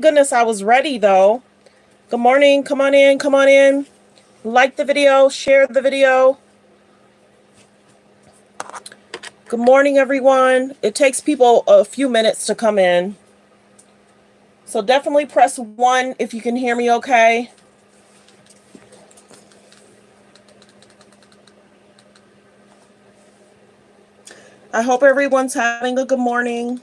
Goodness, I was ready though. Good morning. Come on in. Come on in. Like the video. Share the video. Good morning, everyone. It takes people a few minutes to come in. So definitely press 1 if you can hear me okay. I hope everyone's having a good morning.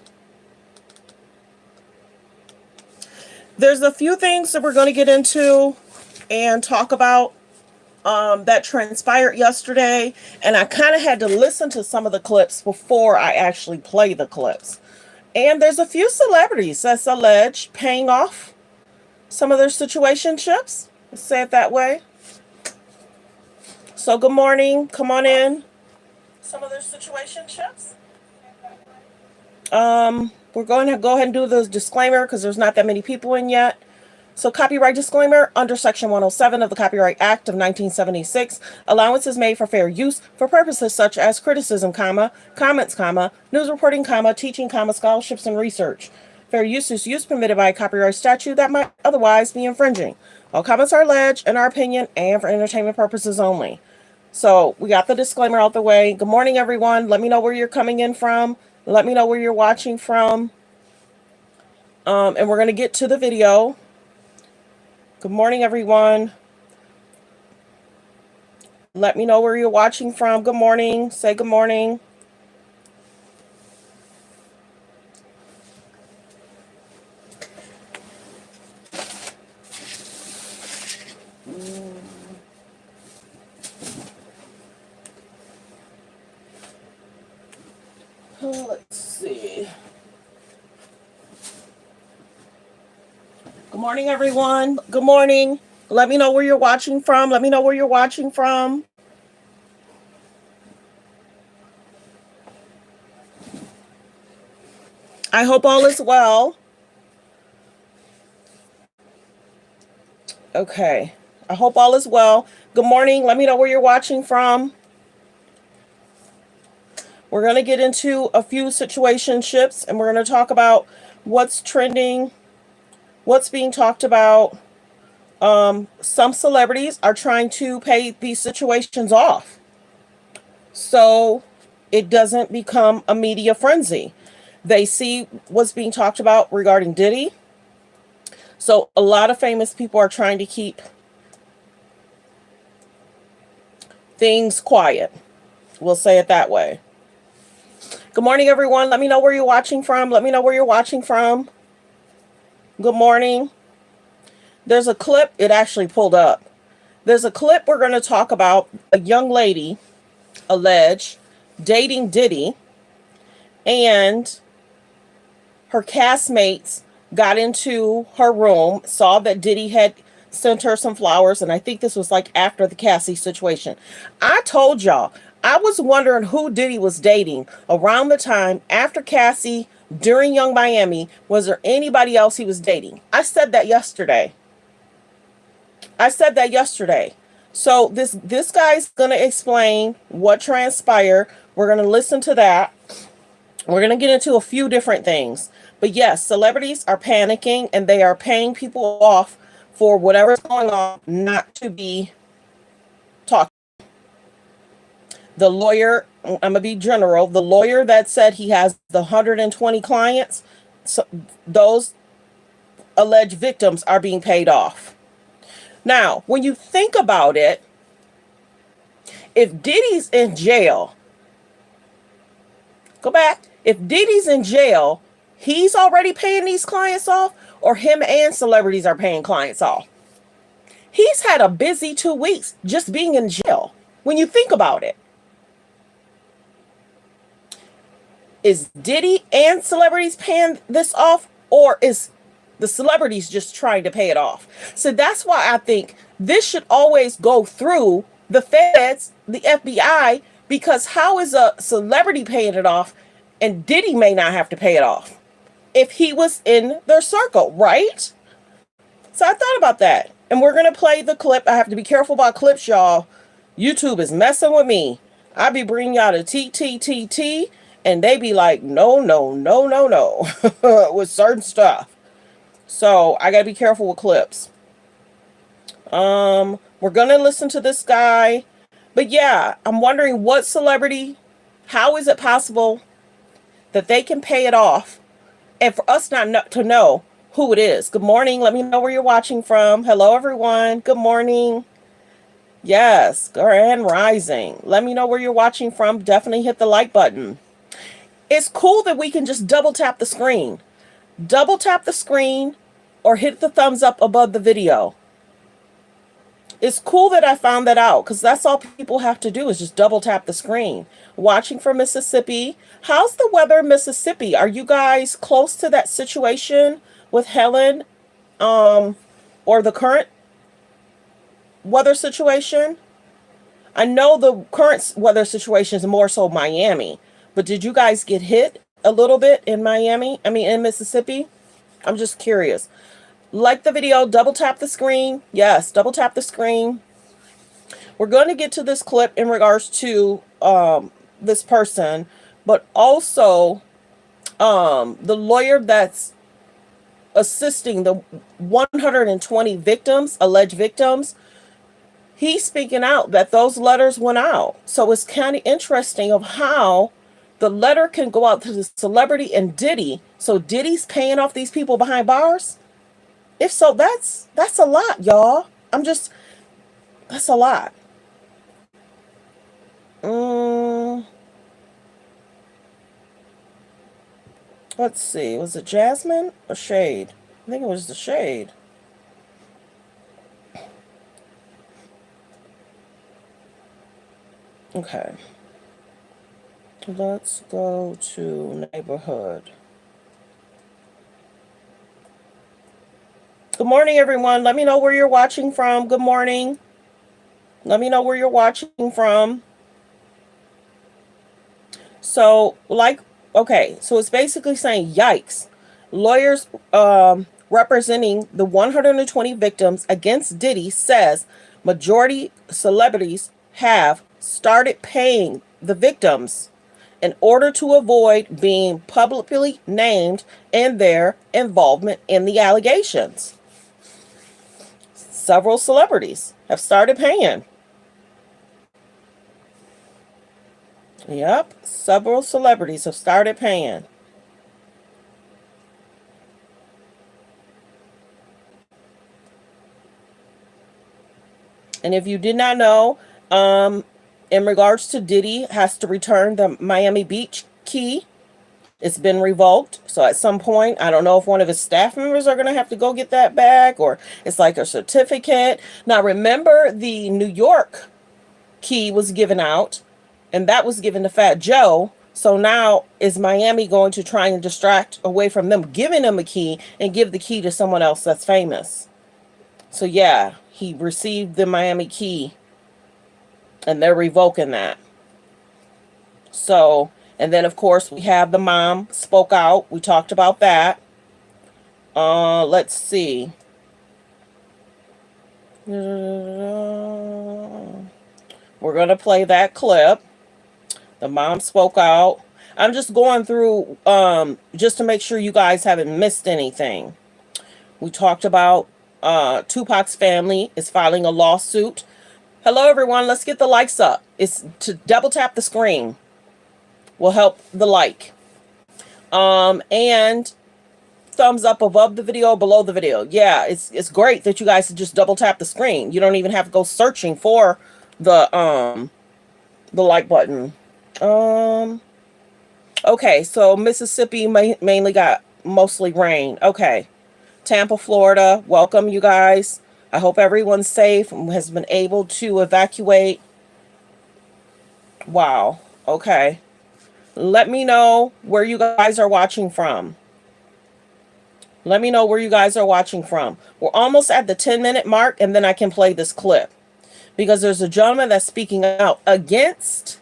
There's a few things that we're going to get into and talk about that transpired yesterday. And I kind of had to listen to some of the clips before I actually play the clips. And there's a few celebrities that's alleged paying off some of their situationships. Let's say it that way. So good morning. Come on in. Some of their situationships. We're going to go ahead and do the disclaimer because there's not that many people in yet. So copyright disclaimer, under Section 107 of the Copyright Act of 1976, allowance is made for fair use for purposes such as criticism, comments, news reporting, teaching, scholarships, and research. Fair use is use permitted by a copyright statute that might otherwise be infringing. All comments are alleged, in our opinion, and for entertainment purposes only. So we got the disclaimer out the way. Good morning, everyone. Let me know where you're coming in from. Let me know where you're watching from. And we're going to get to the video. Good morning, everyone. Let me know where you're watching from. Good morning. Say good morning. Let's see. Good morning, everyone. Good morning. Let me know where you're watching from. Let me know where you're watching from. I hope all is well. Okay. I hope all is well. Good morning. Let me know where you're watching from. We're going to get into a few situationships, and we're going to talk about what's trending, what's being talked about. Some celebrities are trying to pay these situations off so it doesn't become a media frenzy. They see what's being talked about regarding Diddy. So a lot of famous people are trying to keep things quiet. We'll say it that way. Good morning, everyone. Let me know where you're watching from. Let me know where you're watching from. Good morning. There's a clip. It actually pulled up. There's a clip we're going to talk about. A young lady alleged dating Diddy, and her castmates got into her room, saw that Diddy had sent her some flowers, and I think this was like after the Cassie situation. I told y'all, I was wondering who Diddy was dating around the time after Cassie, during Young Miami. Was there anybody else he was dating? I said that yesterday. So this guy's going to explain what transpired. We're going to listen to that. We're going to get into a few different things. But yes, celebrities are panicking and they are paying people off for whatever's going on not to be talked. The lawyer, I'm going to be general, the lawyer that said he has the 120 clients, so those alleged victims are being paid off. Now, when you think about it, if Diddy's in jail, go back. If Diddy's in jail, he's already paying these clients off, or him and celebrities are paying clients off? He's had a busy 2 weeks just being in jail. When you think about it, is Diddy and celebrities paying this off, or is the celebrities just trying to pay it off? So that's why I think this should always go through the feds, the FBI, because how is a celebrity paying it off and Diddy may not have to pay it off if he was in their circle, right? So I thought about that. And we're going to play the clip. I have to be careful about clips, y'all. YouTube is messing with me. I be bringing y'all to and they be like, no, with certain stuff. So I gotta be careful with clips. We're gonna listen to this guy. But yeah, I'm wondering what celebrity, how is it possible that they can pay it off and for us not to know who it is? Good morning. Let me know where you're watching from. Hello, everyone. Good morning. Yes, Grand Rising. Let me know where you're watching from. Definitely hit the like button. It's cool that we can just double tap the screen. Double tap the screen or hit the thumbs up above the video. It's cool that I found that out because that's all people have to do is just double tap the screen. Watching from Mississippi. How's the weather in Mississippi? Are you guys close to that situation with Helen or the current weather situation? I know the current weather situation is more so Miami, but did you guys get hit a little bit in Miami? I mean, in Mississippi? I'm just curious. Like the video, double tap the screen. Yes, double tap the screen. We're going to get to this clip in regards to this person, but also the lawyer that's assisting the 120 victims, alleged victims. He's speaking out that those letters went out. So it's kind of interesting of how the letter can go out to the celebrity and Diddy. So Diddy's paying off these people behind bars. If so, that's a lot, y'all. That's a lot. Let's see. Was it Jasmine or Shade? I think it was the Shade. Okay. Let's go to neighborhood. Good morning, everyone. Let me know where you're watching from. Good morning. Let me know where you're watching from. So, so it's basically saying, yikes. Lawyers representing the 120 victims against Diddy says majority celebrities have started paying the victims in order to avoid being publicly named in their involvement in the allegations. Several celebrities have started paying. Yep, several celebrities have started paying. And if you did not know, in regards to Diddy has to return the Miami Beach key. It's been revoked. So at some point, I don't know if one of his staff members are going to have to go get that back or it's like a certificate. Now, remember the New York key was given out and that was given to Fat Joe. So now is Miami going to try and distract away from them giving him a key and give the key to someone else that's famous? So yeah, he received the Miami key and they're revoking that. So, and then of course we have the mom spoke out. We talked about that. Let's see. We're going to play that clip. The mom spoke out. I'm just going through just to make sure you guys haven't missed anything. We talked about Tupac's family is filing a lawsuit. Hello, everyone. Let's get the likes up. It's to double tap the screen. Will help the like. And thumbs up above the video, below the video. Yeah, it's great that you guys just double tap the screen. You don't even have to go searching for the like button. Okay, so Mississippi mainly got mostly rain. Okay. Tampa, Florida, welcome you guys. I hope everyone's safe and has been able to evacuate. Wow. Okay. Let me know where you guys are watching from. Let me know where you guys are watching from. We're almost at the 10-minute mark, and then I can play this clip. Because there's a gentleman that's speaking out against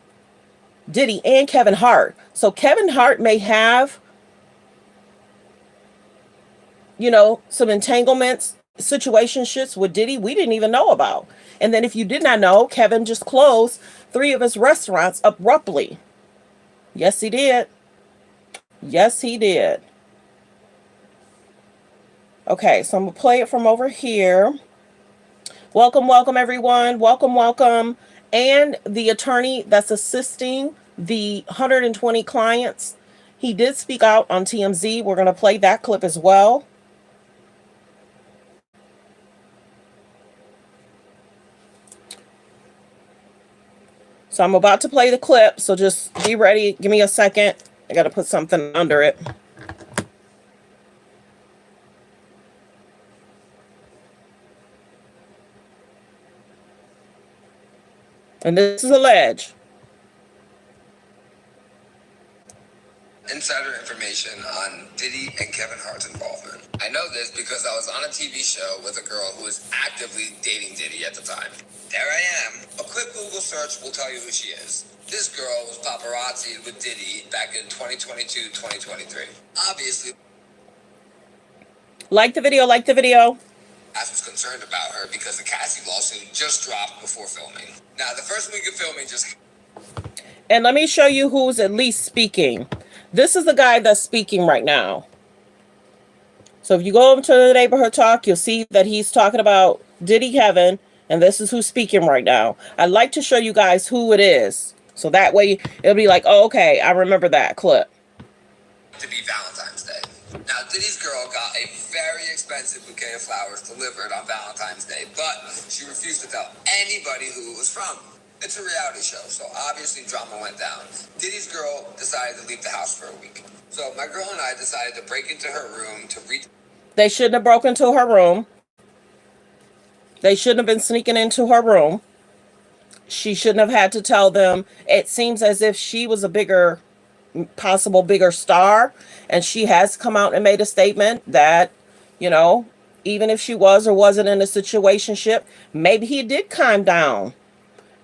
Diddy and Kevin Hart. So Kevin Hart may have, some entanglements, situationships with Diddy we didn't even know about. And then if you did not know, Kevin just closed 3 of his restaurants abruptly. Yes, he did. Yes, he did. Okay, so I'm going to play it from over here. Welcome, welcome, everyone. Welcome, welcome. And the attorney that's assisting the 120 clients, he did speak out on TMZ. We're going to play that clip as well. So I'm about to play the clip, so just be ready. Give me a second. I got to put something under it. And this is alleged. Insider information on Diddy and Kevin Hart's involvement. I know this because I was on a TV show with a girl who was actively dating Diddy at the time. There I am. A quick Google search will tell you who she is. This girl was paparazzi'd with Diddy back in 2022, 2023. Obviously, like the video, like the video. I was concerned about her because the Cassie lawsuit just dropped before filming. Now, the first week of filming just... And let me show you who's at least speaking. This is the guy that's speaking right now. So if you go over to the neighborhood talk, you'll see that he's talking about Diddy Kevin, and this is who's speaking right now. I'd like to show you guys who it is. So that way it'll be like, oh, okay, I remember that clip. To be Valentine's Day. Now, Diddy's girl got a very expensive bouquet of flowers delivered on Valentine's Day, but she refused to tell anybody who it was from. It's a reality show, so obviously drama went down. Diddy's girl decided to leave the house for a week. So my girl and I decided to break into her room to read. They shouldn't have broken into her room. They shouldn't have been sneaking into her room. She shouldn't have had to tell them. It seems as if she was a bigger, possible bigger star, and she has come out and made a statement that, you know, even if she was or wasn't in a situationship, maybe he did calm down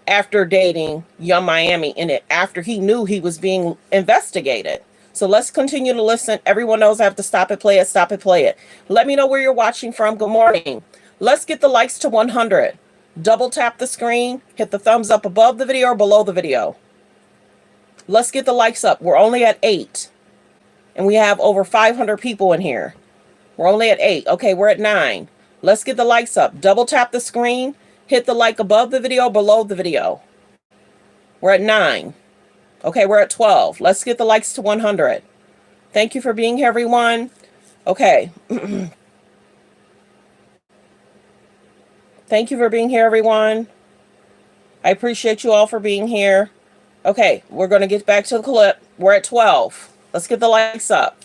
after dating Young Miami in it, after he knew he was being investigated. So let's continue to listen. Everyone knows I have to stop it, play it, stop it, play it. Let me know where you're watching from. Good morning. Let's get the likes to 100. Double tap the screen, hit the thumbs up above the video or below the video. Let's get the likes up. We're only at 8. And we have over 500 people in here. We're only at 8. Okay, we're at 9. Let's get the likes up. Double tap the screen. Hit the like above the video, below the video. We're at 9. Okay, we're at 12. Let's get the likes to 100. Thank you for being here, everyone. Okay. Thank you for being here, everyone. I appreciate you all for being here. Okay, we're going to get back to the clip. We're at 12. Let's get the likes up.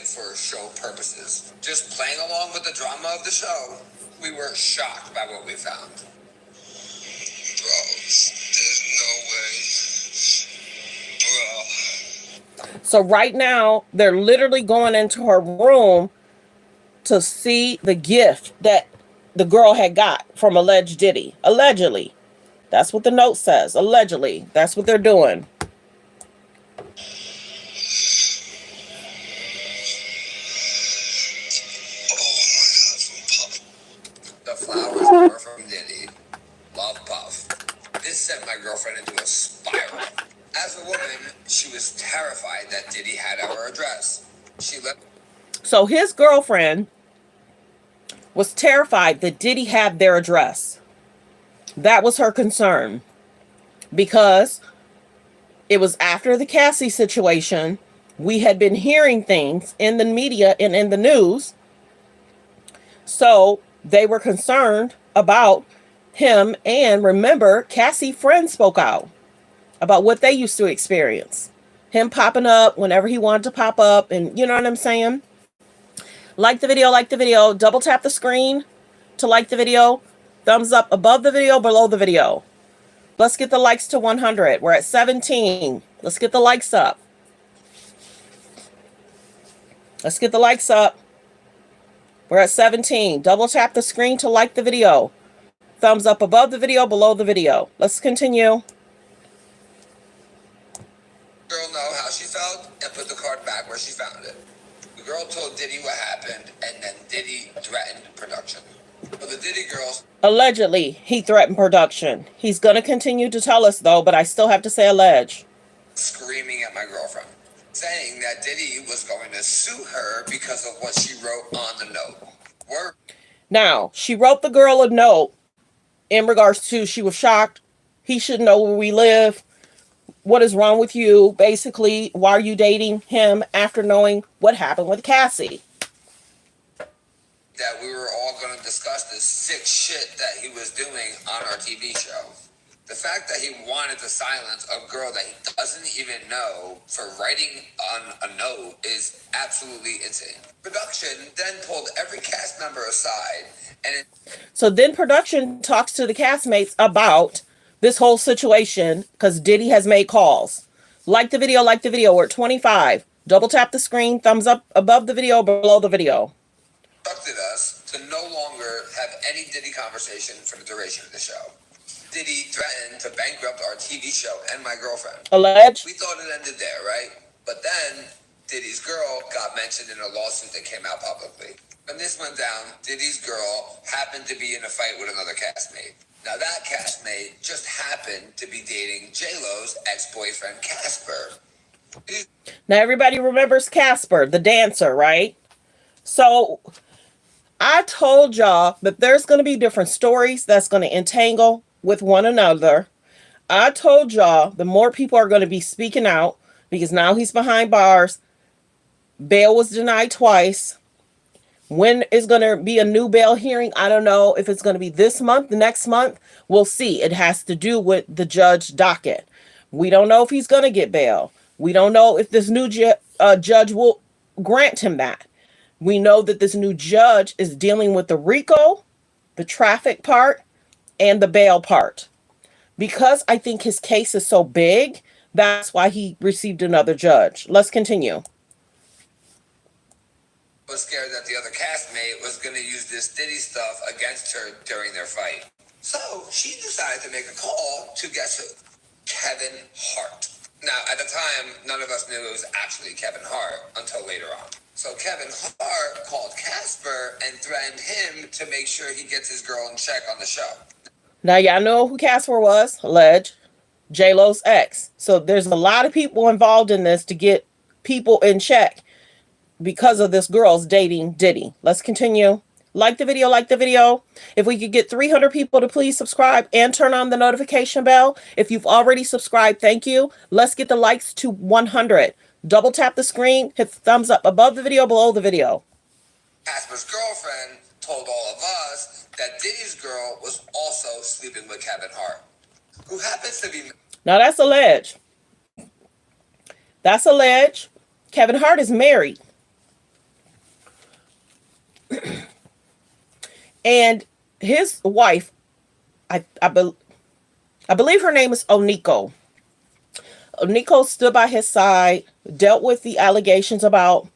For show purposes. Just playing along with the drama of the show, we were shocked by what we found. Bro, there's no way. Bro. So right now, they're literally going into her room to see the gift that the girl had got from alleged Diddy. Allegedly. That's what the note says. Allegedly. That's what they're doing. Flowers were from Diddy. Love Puff. This sent my girlfriend into a spiral. As a woman, she was terrified that Diddy had our address. So his girlfriend was terrified that Diddy had their address. That was her concern. Because it was after the Cassie situation. We had been hearing things in the media and in the news. So they were concerned about him. And remember, Cassie's friend spoke out about what they used to experience. Him popping up whenever he wanted to pop up. And you know what I'm saying? Like the video. Double tap the screen to like the video. Thumbs up above the video, below the video. Let's get the likes to 100. We're at 17. Let's get the likes up. Let's get the likes up. We're at 17. Double tap the screen to like the video. Thumbs up above the video, below the video. Let's continue. Girl know how she felt and put the card back where she found it. The girl told Diddy what happened, and then Diddy threatened production. But the Diddy girls... Allegedly, he threatened production. He's going to continue to tell us, though, but I still have to say alleged. Screaming at my girlfriend, saying that Diddy was going to sue her because of what she wrote on the note. Now, she wrote the girl a note in regards to she was shocked. He should know where we live. What is wrong with you? Basically, why are you dating him after knowing what happened with Cassie? That we were all going to discuss this sick shit that he was doing on our TV show. The fact that he wanted to silence a girl that he doesn't even know for writing on a note is absolutely insane. Production then pulled every cast member aside and so then production talks to the castmates about this whole situation because Diddy has made calls. Like the video, we're at 25. Double tap the screen, thumbs up above the video, below the video. Instructed us to no longer have any Diddy conversation for the duration of the show. Diddy threatened to bankrupt our TV show and my girlfriend. Alleged. We thought it ended there, right? But then Diddy's girl got mentioned in a lawsuit that came out publicly. When this went down, Diddy's girl happened to be in a fight with another castmate. Now that castmate just happened to be dating J-Lo's ex-boyfriend Casper. Now everybody remembers Casper, the dancer, right? So I told y'all that there's going to be different stories that's going to entangle with one another. I told y'all the more people are going to be speaking out because now he's behind bars. Bail was denied twice. When is going to be a new bail hearing? I don't know if it's going to be this month, the next month. We'll see. It has to do with the judge docket. We don't know if he's going to get bail. We don't know if this new judge will grant him that. We know that this new judge is dealing with the RICO, the traffic part, and the bail part. Because I think his case is so big, that's why he received another judge. Let's continue. Was scared that the other castmate was going to use this Diddy stuff against her during their fight. So she decided to make a call to guess who? Kevin Hart. Now, at the time, none of us knew it was actually Kevin Hart until later on. So Kevin Hart called Casper and threatened him to make sure he gets his girl in check on the show. Now, y'all know who Casper was, alleged. J-Lo's ex. So there's a lot of people involved in this to get people in check because of this girl's dating Diddy. Let's continue. Like the video. If we could get 300 people to please subscribe and turn on the notification bell. If you've already subscribed, thank you. Let's get the likes to 100. Double tap the screen, hit the thumbs up above the video, below the video. Casper's girlfriend told all of us that Diddy's girl was also sleeping with Kevin Hart, who happens to be... Now that's alleged. That's alleged. Kevin Hart is married. And his wife, I believe her name is Oniko. Oniko stood by his side, dealt with the allegations about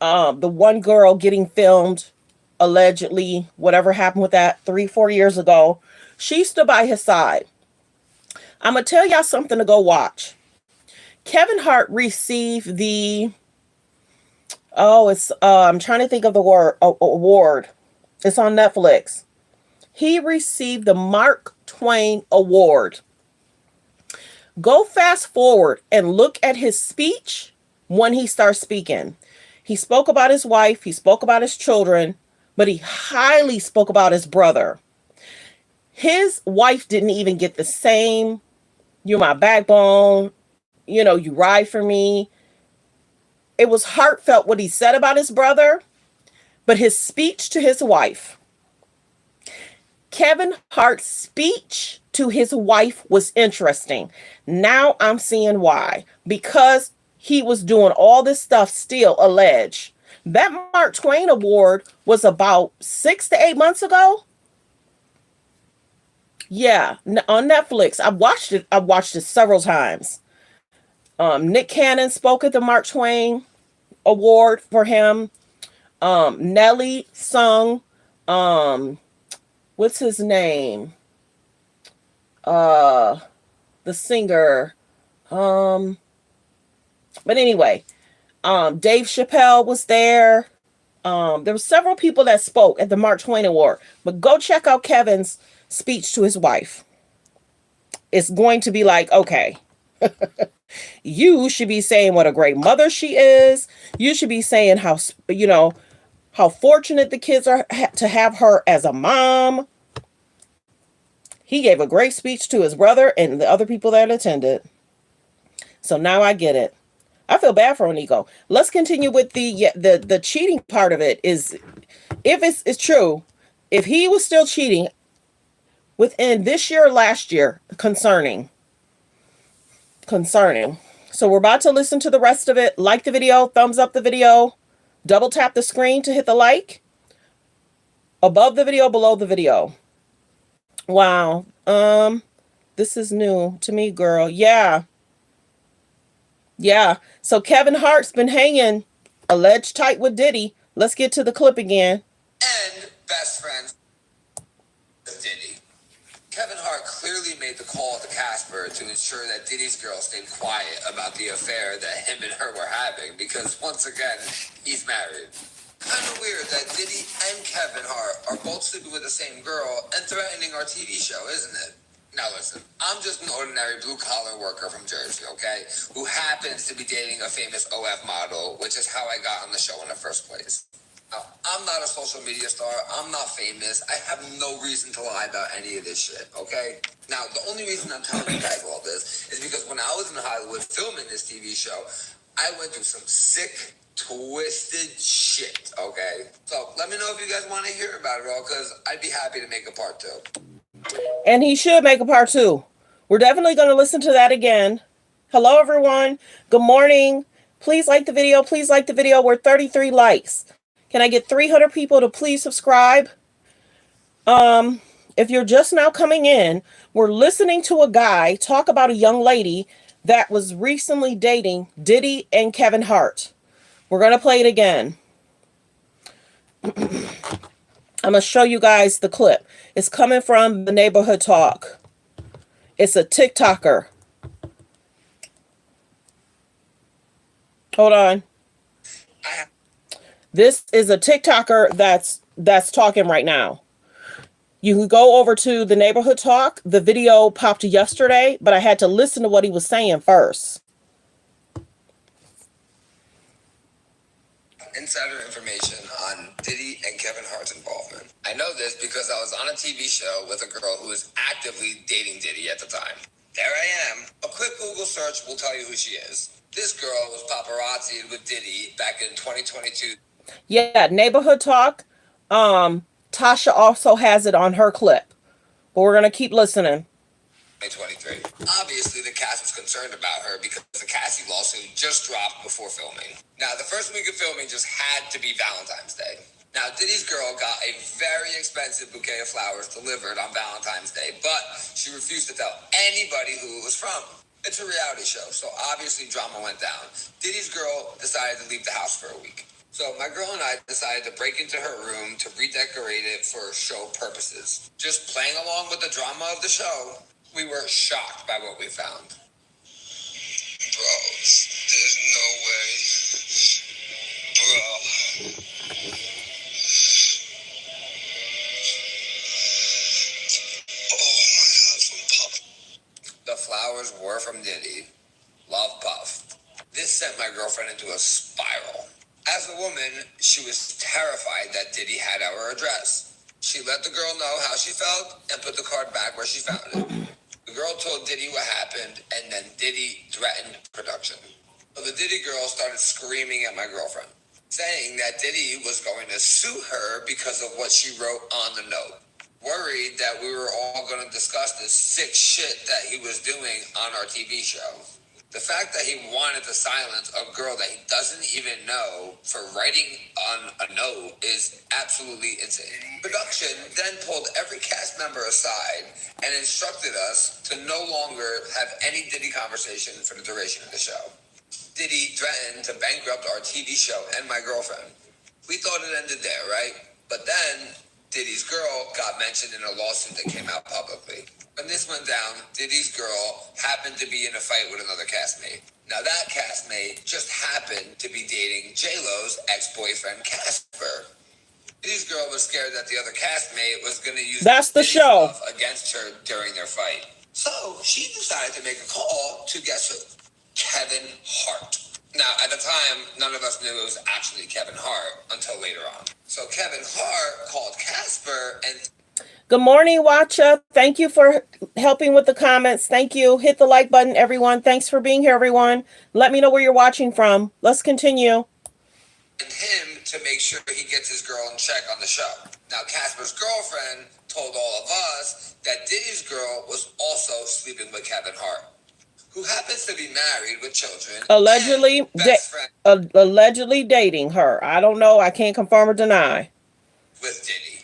the one girl getting filmed, allegedly, whatever happened with that 3-4 years ago. She stood by his side. I'm going to tell y'all something to go watch. Kevin Hart received the, I'm trying to think of the word, award. It's on Netflix. He received the Mark Twain Award. Go fast forward and look at his speech when he starts speaking. He spoke about his wife. He spoke about his children, but he highly spoke about his brother. His wife didn't even get the same, "You're my backbone, you ride for me." It was heartfelt what he said about his brother, but his speech to his wife, Kevin Hart's speech to his wife was interesting. Now I'm seeing why. Because he was doing all this stuff still alleged. That Mark Twain Award was about 6 to 8 months ago. Yeah, on Netflix. I watched it several times. Nick Cannon spoke at the Mark Twain Award for him. Nelly sung, what's his name? The singer. But anyway, Dave Chappelle was there. There were several people that spoke at the Mark Twain Award, but go check out Kevin's speech to his wife. It's going to be like, okay, You should be saying what a great mother she is. You should be saying how, how fortunate the kids are to have her as a mom. He gave a great speech to his brother and the other people that attended. So now I get it. I feel bad for Nico. Let's continue with the cheating part of it. Is if it's true, if he was still cheating within this year or last year, concerning. So we're about to listen to the rest of it. Like the video, thumbs up the video, double tap the screen to hit the like. Above the video, below the video. Wow. This is new to me, girl. Yeah. Yeah. So Kevin Hart's been hanging alleged tight with Diddy. Let's get to the clip again. And best friends with Diddy. Kevin Hart clearly made the call to Casper to ensure that Diddy's girl stayed quiet about the affair that him and her were having because, once again, he's married. Kind of weird that Diddy and Kevin Hart are both sleeping with the same girl and threatening our TV show, isn't it? Now listen, I'm just an ordinary blue-collar worker from Jersey, okay? Who happens to be dating a famous OF model, which is how I got on the show in the first place. Now, I'm not a social media star. I'm not famous. I have no reason to lie about any of this shit, okay? Now, the only reason I'm telling you guys all this is because when I was in Hollywood filming this TV show, I went through some sick, twisted shit, okay? So let me know if you guys want to hear about it all, because I'd be happy to make a part 2. And he should make a part 2. We're definitely going to listen to that again. Hello, everyone. Good morning. Please like the video. Please like the video. We're 33 likes. Can I get 300 people to please subscribe? If you're just now coming in, we're listening to a guy talk about a young lady that was recently dating Diddy and Kevin Hart. We're going to play it again. I'm going to show you guys the clip. It's coming from the Neighborhood Talk. It's a TikToker. Hold on. This is a TikToker that's talking right now. You can go over to the Neighborhood Talk. The video popped yesterday, but I had to listen to what he was saying first. Insider information on Diddy and Kevin Hart's involvement. I know this because I was on a TV show with a girl who was actively dating Diddy at the time. There I am. A quick Google search will tell you who she is. This girl was paparazzi'd with Diddy back in 2022. Yeah, Neighborhood Talk. Tasha also has it on her clip. But we're going to keep listening. 2023. Obviously, the cast was concerned about her because the Cassie lawsuit just dropped before filming. Now, the first week of filming just had to be Valentine's Day. Now, Diddy's girl got a very expensive bouquet of flowers delivered on Valentine's Day, but she refused to tell anybody who it was from. It's a reality show, so obviously drama went down. Diddy's girl decided to leave the house for a week. So my girl and I decided to break into her room to redecorate it for show purposes. Just playing along with the drama of the show, we were shocked by what we found. Bro, there's no way. Bro. Oh my God, some puff. The flowers were from Diddy. Love, Puff. This sent my girlfriend into a spiral. As a woman, she was terrified that Diddy had our address. She let the girl know how she felt and put the card back where she found it. The girl told Diddy what happened, and then Diddy threatened production. So the Diddy girl started screaming at my girlfriend, saying that Diddy was going to sue her because of what she wrote on the note. Worried that we were all going to discuss this sick shit that he was doing on our TV show. The fact that he wanted to silence a girl that he doesn't even know for writing on a note is absolutely insane. Production then pulled every cast member aside and instructed us to no longer have any Diddy conversation for the duration of the show. Diddy threatened to bankrupt our TV show and my girlfriend. We thought it ended there, right? But then Diddy's girl got mentioned in a lawsuit that came out publicly. When this went down, Diddy's girl happened to be in a fight with another castmate. Now that castmate just happened to be dating J-Lo's ex-boyfriend Casper. Diddy's girl was scared that the other castmate was going to use That's the show against her during their fight. So she decided to make a call to guess who? Kevin Hart. Now, at the time, none of us knew it was actually Kevin Hart until later on. So Kevin Hart called Casper and... Good morning, Watcha. Thank you for helping with the comments. Thank you. Hit the like button, everyone. Thanks for being here, everyone. Let me know where you're watching from. Let's continue. And him to make sure he gets his girl in check on the show. Now, Casper's girlfriend told all of us that Diddy's girl was also sleeping with Kevin Hart, who happens to be married with children. Allegedly dating her. I don't know. I can't confirm or deny. With Diddy.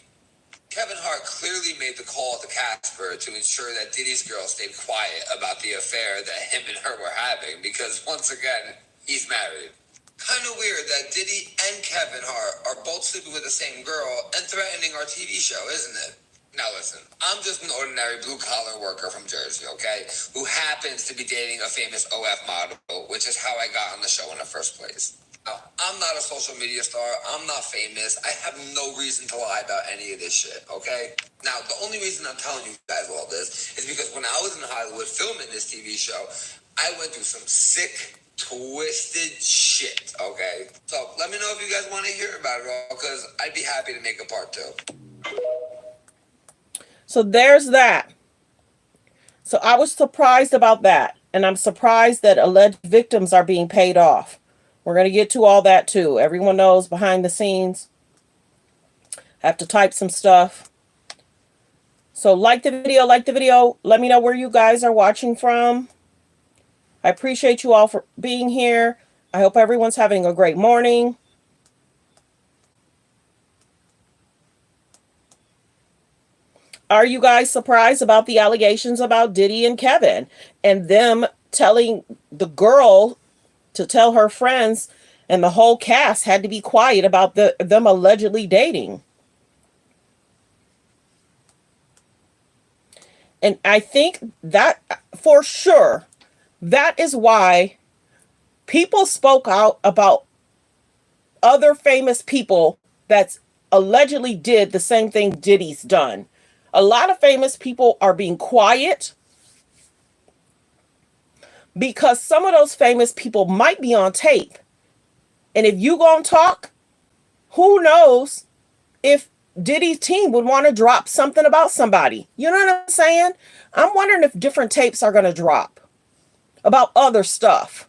Kevin Hart clearly made the call to Casper to ensure that Diddy's girl stayed quiet about the affair that him and her were having, because once again, he's married. Kind of weird that Diddy and Kevin Hart are both sleeping with the same girl and threatening our TV show, isn't it? Now listen, I'm just an ordinary blue-collar worker from Jersey, okay? Who happens to be dating a famous OF model, which is how I got on the show in the first place. Now, I'm not a social media star. I'm not famous. I have no reason to lie about any of this shit, okay? Now, the only reason I'm telling you guys all this is because when I was in Hollywood filming this TV show, I went through some sick, twisted shit, okay? So let me know if you guys want to hear about it all, because I'd be happy to make a part 2. So there's that. So I was surprised about that. And I'm surprised that alleged victims are being paid off. We're going to get to all that too. Everyone knows behind the scenes. Have to type some stuff. So like the video. Let me know where you guys are watching from. I appreciate you all for being here. I hope everyone's having a great morning. Are you guys surprised about the allegations about Diddy and Kevin and them telling the girl to tell her friends, and the whole cast had to be quiet about them allegedly dating? And I think that for sure, that is why people spoke out about other famous people that allegedly did the same thing Diddy's done. A lot of famous people are being quiet because some of those famous people might be on tape. And if you gonna talk, who knows if Diddy's team would want to drop something about somebody. You know what I'm saying? I'm wondering if different tapes are going to drop about other stuff.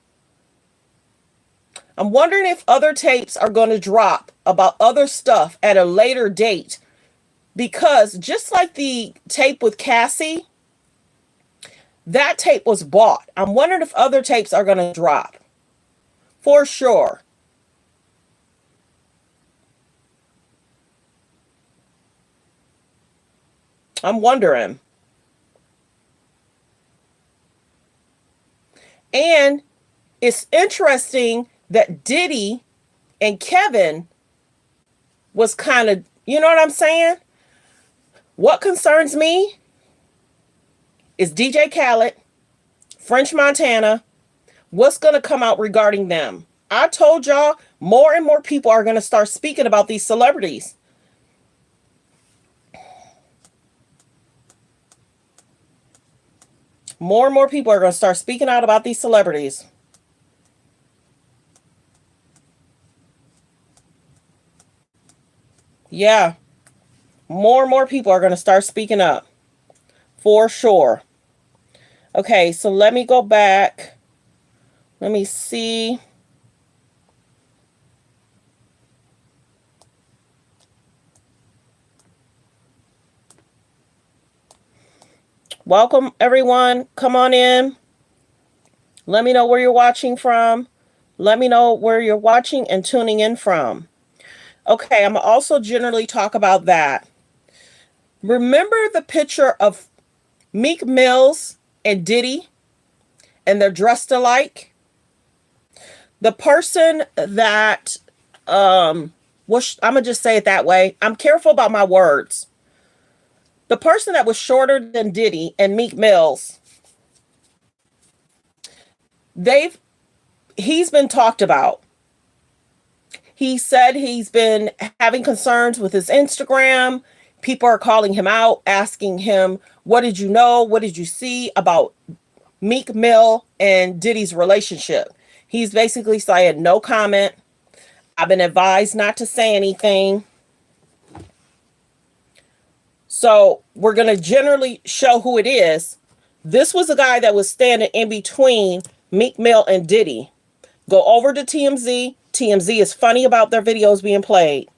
I'm wondering if other tapes are going to drop about other stuff at a later date. Because just like the tape with Cassie, that tape was bought. I'm wondering if other tapes are going to drop. For sure. I'm wondering. And it's interesting that Diddy and Kevin was kind of, you know what I'm saying? What concerns me is DJ Khaled, French Montana. What's going to come out regarding them? I told y'all more and more people are going to start speaking about these celebrities. More and more people are going to start speaking out about these celebrities. Yeah. More and more people are going to start speaking up. For sure. Okay, so let me go back. Let me see. Welcome, everyone. Come on in. Let me know where you're watching from. Let me know where you're watching and tuning in from. Okay, I'm also generally talk about that. Remember the picture of Meek Mills and Diddy, and they're dressed alike? The person that, I'm going to just say it that way. I'm careful about my words. The person that was shorter than Diddy and Meek Mills, he's been talked about. He said he's been having concerns with his Instagram. People are calling him out, asking him What did you know? What did you see about Meek Mill and Diddy's relationship? He's basically saying no comment. I've been advised not to say anything. So we're going to generally show who it is. This was a guy that was standing in between Meek Mill and Diddy. Go over to TMZ. TMZ is funny about their videos being played.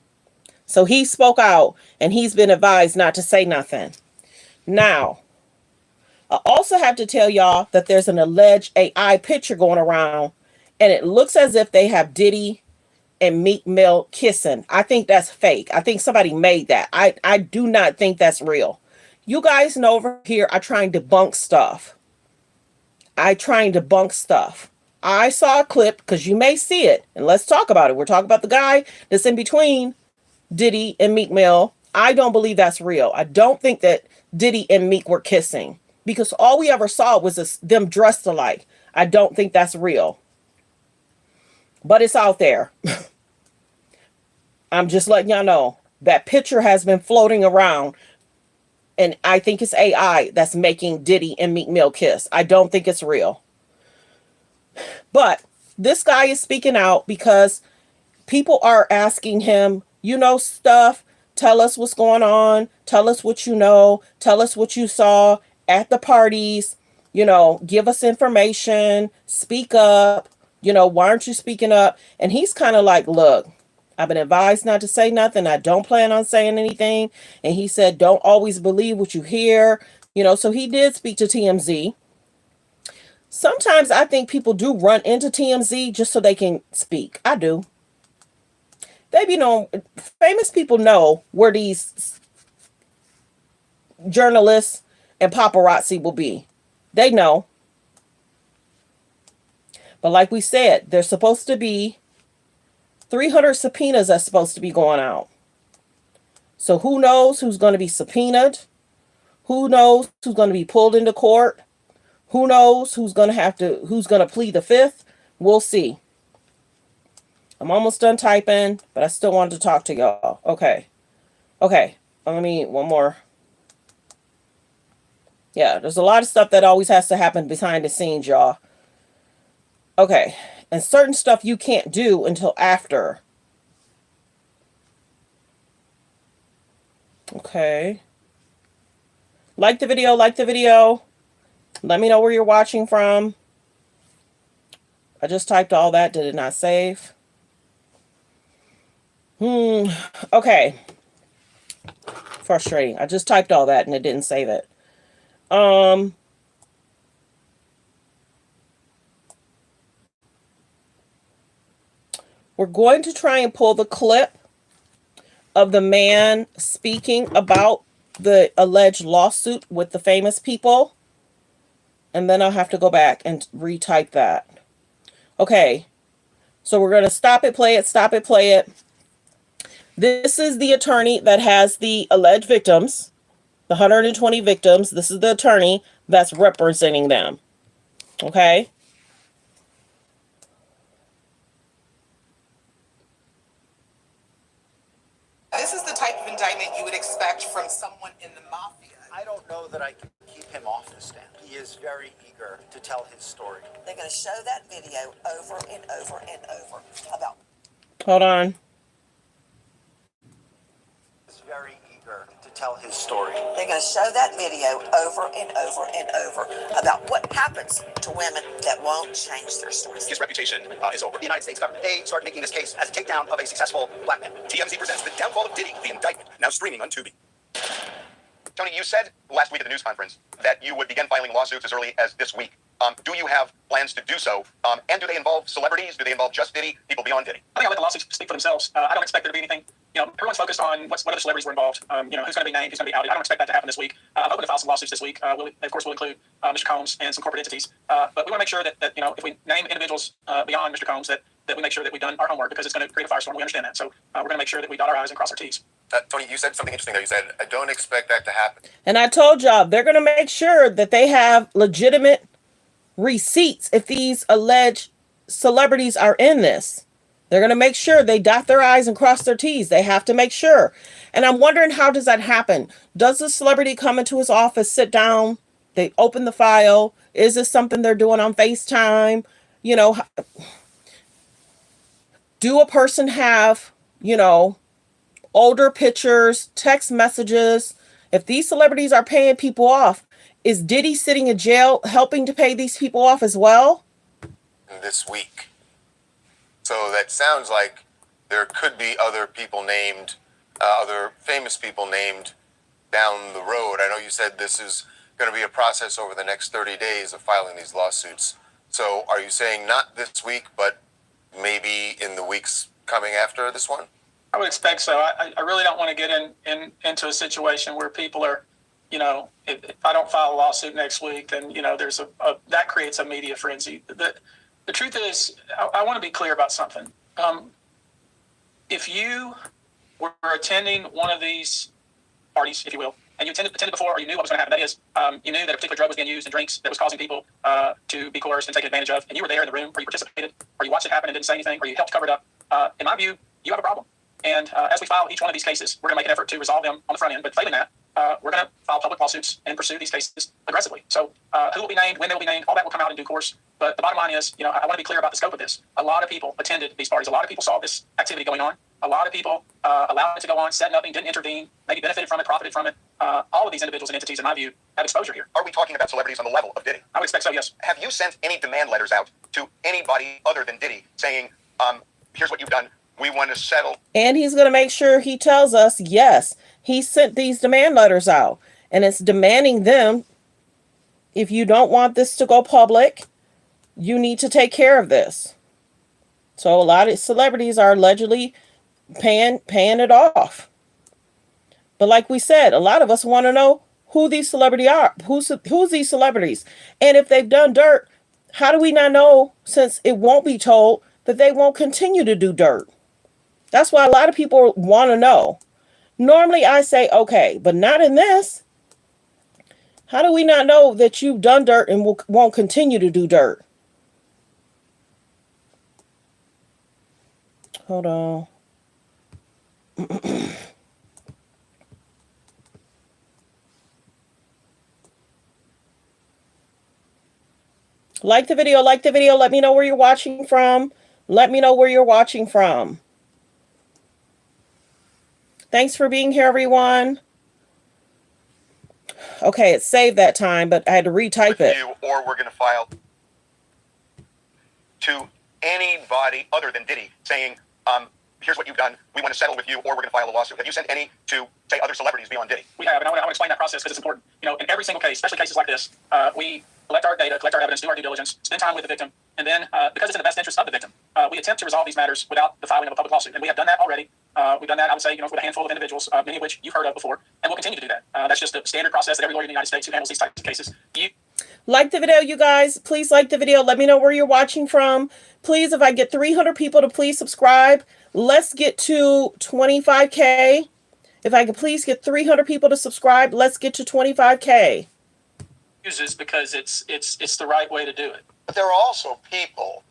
So he spoke out and he's been advised not to say nothing. Now, I also have to tell y'all that there's an alleged AI picture going around and it looks as if they have Diddy and Meek Mill kissing. I think that's fake. I think somebody made that. I do not think that's real. You guys know over here, I try and debunk stuff. I saw a clip because you may see it. And let's talk about it. We're talking about the guy that's in between Diddy and Meek Mill. I don't believe that's real. I don't think that Diddy and Meek were kissing because all we ever saw was them dressed alike. I don't think that's real. But it's out there. I'm just letting y'all know that picture has been floating around. And I think it's AI that's making Diddy and Meek Mill kiss. I don't think it's real. But this guy is speaking out because people are asking him, you know, stuff. Tell us what's going on. Tell us what you know. Tell us what you saw at the parties. You know, give us information. Speak up. You know, why aren't you speaking up? And he's kind of like, look, I've been advised not to say nothing. I don't plan on saying anything. And he said, don't always believe what you hear. You know, so he did speak to TMZ. Sometimes I think people do run into TMZ just so they can speak. I do. You know, famous people know where these journalists and paparazzi will be. They know. But like we said, there's supposed to be 300 subpoenas that's supposed to be going out. So who knows who's going to be subpoenaed? Who knows who's going to be pulled into court? Who knows who's going to plead the fifth? We'll see. I'm almost done typing, but I still wanted to talk to y'all. Okay. Let me, one more. Yeah, there's a lot of stuff that always has to happen behind the scenes, y'all. Okay. And certain stuff you can't do until after. Okay. Like the video. Let me know where you're watching from. I just typed all that. Did it not save? Okay. Frustrating. I just typed all that and it didn't save it. We're going to try and pull the clip of the man speaking about the alleged lawsuit with the famous people. And then I'll have to go back and retype that. Okay. So we're going to stop it, play it. This is the attorney that has the alleged victims, the 120 victims. This is the attorney that's representing them. Okay. This is the type of indictment you would expect from someone in the mafia. I don't know that I can keep him off the stand. He is very eager to tell his story. They're going to show that video over and over and over about. Hold on. He's very eager to tell his story. They're going to show that video over and over and over about what happens to women that won't change their stories. His reputation is over. The United States government, they started making this case as a takedown of a successful black man. TMZ presents the downfall of Diddy, the indictment, now streaming on Tubi. Tony, you said last week at the news conference that you would begin filing lawsuits as early as this week. Do you have plans to do so? And do they involve celebrities? Do they involve just Diddy? People beyond Diddy? I think I'll let the lawsuits speak for themselves. I don't expect there to be anything. You know, everyone's focused on what other celebrities were involved. You know, who's going to be named, who's going to be outed. I don't expect that to happen this week. I'm hoping to file some lawsuits this week. Of course, we'll include Mr. Combs and some corporate entities. But we want to make sure that you know, if we name individuals beyond Mr. Combs, that we make sure that we've done our homework because it's going to create a firestorm. We understand that. So we're going to make sure that we dot our I's and cross our T's. Tony, you said something interesting there. You said, I don't expect that to happen. And I told y'all, they're going to make sure that they have legitimate receipts if these alleged celebrities are in this. They're going to make sure they dot their I's and cross their T's. They have to make sure. And I'm wondering, how does that happen? Does the celebrity come into his office, sit down, they open the file? Is this something they're doing on FaceTime? You know, do a person have, you know, older pictures, text messages? If these celebrities are paying people off, is Diddy sitting in jail helping to pay these people off as well? This week. So that sounds like there could be other people named, other famous people named down the road. I know you said this is going to be a process over the next 30 days of filing these lawsuits. So are you saying not this week, but maybe in the weeks coming after this one? I would expect so. I really don't want to get into a situation where people are, you know, if I don't file a lawsuit next week, then, you know, there's that creates a media frenzy. The truth is, I want to be clear about something. If you were attending one of these parties, if you will, and you attended before, or you knew what was going to happen, that is, you knew that a particular drug was being used in drinks that was causing people to be coerced and taken advantage of, and you were there in the room, or you participated, or you watched it happen and didn't say anything, or you helped cover it up, in my view, you have a problem. And as we file each one of these cases, we're going to make an effort to resolve them on the front end. But failing that, we're going to file public lawsuits and pursue these cases aggressively. So who will be named, when they will be named, all that will come out in due course. But the bottom line is, you know, I want to be clear about the scope of this. A lot of people attended these parties. A lot of people saw this activity going on. A lot of people allowed it to go on, said nothing, didn't intervene, maybe benefited from it, profited from it. All of these individuals and entities, in my view, have exposure here. Are we talking about celebrities on the level of Diddy? I would expect so, yes. Have you sent any demand letters out to anybody other than Diddy saying, here's what you've done, we want to settle? And he's going to make sure he tells us, yes, he sent these demand letters out. And it's demanding them, if you don't want this to go public, you need to take care of this. So a lot of celebrities are allegedly paying it off. But like we said, a lot of us want to know who these celebrities are. Who's these celebrities? And if they've done dirt, how do we not know, since it won't be told, that they won't continue to do dirt? That's why a lot of people want to know. Normally I say, okay, but not in this. How do we not know that you've done dirt and won't continue to do dirt? Hold on. Like the video, like the video. Let me know where you're watching from. Let me know where you're watching from. Thanks for being here, everyone. Okay, it saved that time, but I had to retype it. Or we're going to file to anybody other than Diddy saying, here's what you've done, we want to settle with you, or we're going to file a lawsuit. Have you sent any to, say, other celebrities beyond Diddy? We have, and I want to explain that process because it's important. You know, in every single case, especially cases like this, we collect our data, collect our evidence, do our due diligence, spend time with the victim, and then, because it's in the best interest of the victim, we attempt to resolve these matters without the filing of a public lawsuit. And we have done that already. We've done that, I would say, you know, with a handful of individuals, many of which you've heard of before, and we'll continue to do that. That's just a standard process that every lawyer in the United States who handles these types of cases. Like the video, you guys. Please like the video. Let me know where you're watching from. Please, if I get 300 people to please subscribe, let's get to 25K. If I could please get 300 people to subscribe, let's get to 25K. Uses because it's the right way to do it. But there are also people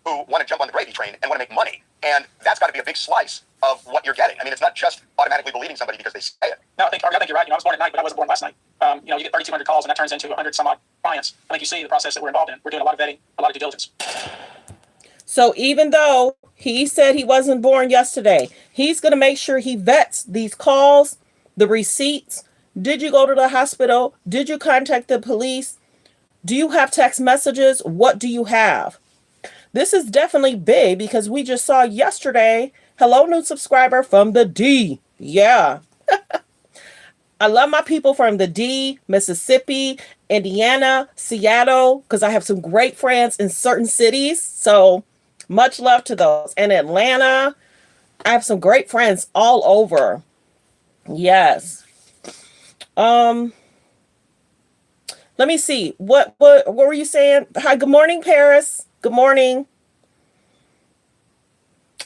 who want to jump on the gravy train and want to make money. And that's got to be a big slice of what you're getting. I mean, it's not just automatically believing somebody because they say it. No, I think you're right. You know, I was born at night, but I wasn't born last night. You know, you get 3,200 calls, and that turns into 100 some odd clients. I think you see the process that we're involved in. We're doing a lot of vetting, a lot of due diligence. So even though he said he wasn't born yesterday, he's going to make sure he vets these calls, the receipts. Did you go to the hospital? Did you contact the police? Do you have text messages? What do you have? This is definitely big because we just saw yesterday, hello, new subscriber from the D. Yeah. I love my people from the D, Mississippi, Indiana, Seattle, because I have some great friends in certain cities. So much love to those. And Atlanta, I have some great friends all over. Yes. Let me see. What were you saying? Hi, good morning, Paris. Good morning.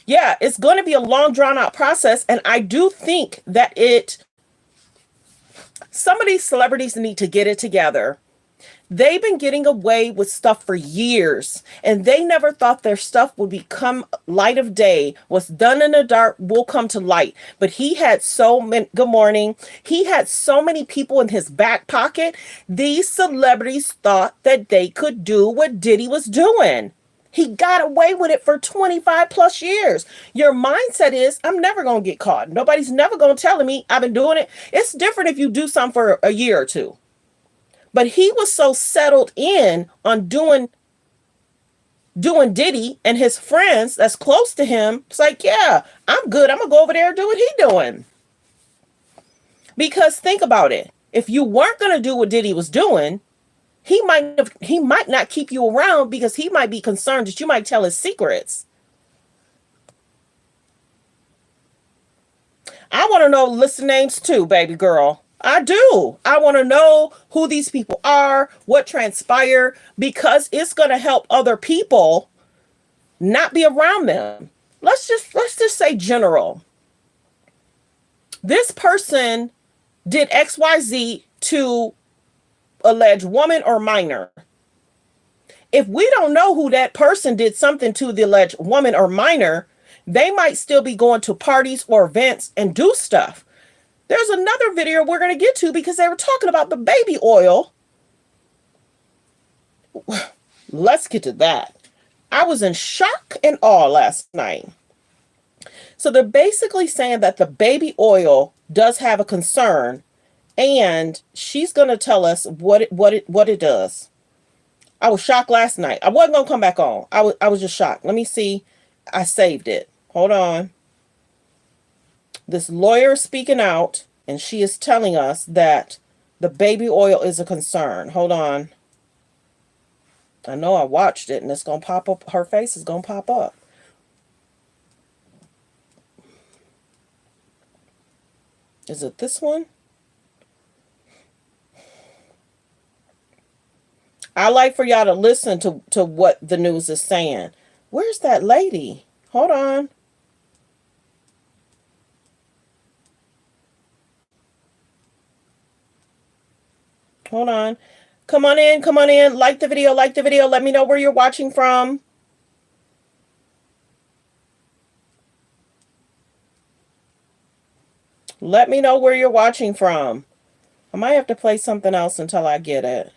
Yeah, it's going to be a long, drawn out process. And I do think that some of these celebrities need to get it together They've been getting away with stuff for years, and they never thought their stuff would become light of day. What's done in the dark will come to light. But he had so many, good morning. He had so many people in his back pocket. These celebrities thought that they could do what Diddy was doing. He got away with it for 25 plus years. Your mindset is, I'm never going to get caught. Nobody's never going to tell me I've been doing it. It's different if you do something for a year or two. But he was so settled in on doing Diddy, and his friends that's close to him. It's like, yeah, I'm good. I'm going to go over there and do what he doing. Because think about it. If you weren't going to do what Diddy was doing, he might not keep you around because he might be concerned that you might tell his secrets. I want to know list names too, baby girl. I do. I want to know who these people are, what transpired, because it's going to help other people not be around them. Let's just say general. This person did XYZ to alleged woman or minor. If we don't know who that person did something to the alleged woman or minor, they might still be going to parties or events and do stuff. There's another video we're going to get to because they were talking about the baby oil. Let's get to that. I was in shock and awe last night. So they're basically saying that the baby oil does have a concern, and she's going to tell us what it does. I was shocked last night. I wasn't going to come back on. I was just shocked. Let me see. I saved it. Hold on. This lawyer is speaking out, and she is telling us that the baby oil is a concern. Hold on. I know I watched it, and it's going to pop up. Her face is going to pop up. Is it this one? I like for y'all to listen to what the news is saying. Where's that lady? Hold on. Hold on. Come on in. Come on in. Like the video. Like the video. Let me know where you're watching from. Let me know where you're watching from. I might have to play something else until I get it.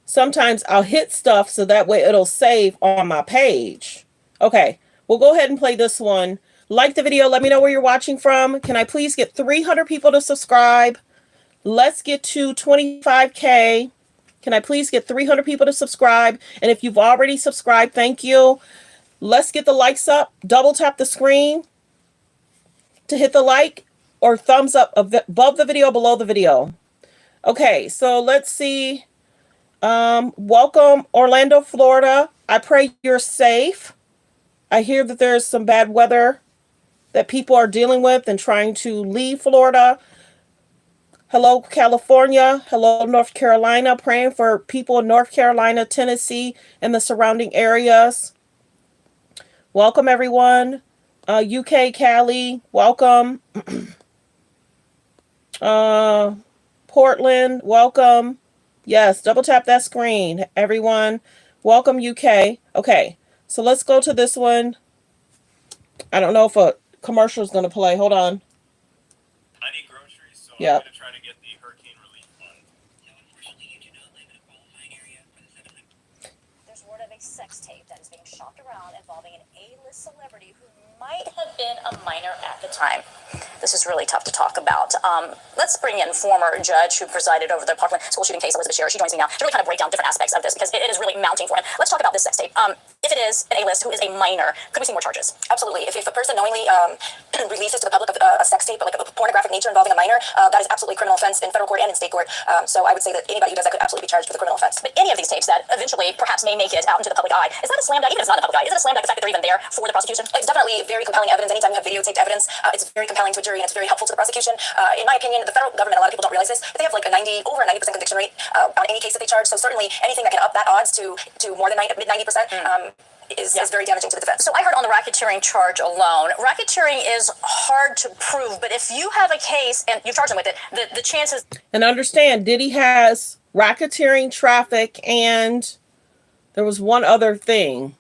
Sometimes I'll hit stuff so that way it'll save on my page. Okay, we'll go ahead and play this one. Like the video. Let me know where you're watching from. Can I please get 300 people to subscribe? Let's get to 25K. Can I please get 300 people to subscribe? And if you've already subscribed, thank you. Let's get the likes up. Double tap the screen to hit the like or thumbs up above the video, below the video. Okay, so let's see. Welcome, Orlando, Florida. I pray you're safe. I hear that there's some bad weather that people are dealing with and trying to leave Florida. Hello, California. Hello, North Carolina. Praying for people in North Carolina, Tennessee, and the surrounding areas. Welcome, everyone. UK, Cali. Welcome. Portland. Welcome. Yes, double tap that screen, everyone. Welcome, UK. Okay, so let's go to this one. I don't know if a commercial is going to play. Hold on. I need groceries, so Yep. I'm going to try to get the hurricane relief fund. No, unfortunately, you do not live in a qualifying area for the 700. There's word of a sex tape that is being shopped around involving an A-list celebrity who might have been a minor at the time. This is really tough to talk about. Let's bring in former judge who presided over the Parkland school shooting case, Elizabeth Scherer. She joins me now to really kind of break down different aspects of this because it is really mounting for him. Let's talk about this sex tape. If it is an A-list who is a minor, could we see more charges? Absolutely. If a person knowingly releases to the public a sex tape, like a pornographic nature involving a minor, that is absolutely a criminal offense in federal court and in state court. So I would say that anybody who does that could absolutely be charged with a criminal offense. But any of these tapes that eventually perhaps may make it out into the public eye, is that a slam dunk? Even if it's not in the public eye, is it a slam dunk the fact that they're even there for the prosecution? It's definitely very compelling evidence. Anytime you have videotaped evidence, it's very compelling to a jury and it's very helpful to the prosecution. In my opinion, the federal government, a lot of people don't realize this, but they have like over a 90% conviction rate on any case that they charge. So certainly anything that can up that odds to more than mid 90%. is very damaging to the defense. So I heard on the racketeering charge alone, racketeering is hard to prove, but if you have a case and you charge them with it, the chances. And understand, Diddy has racketeering, traffic, and there was one other thing.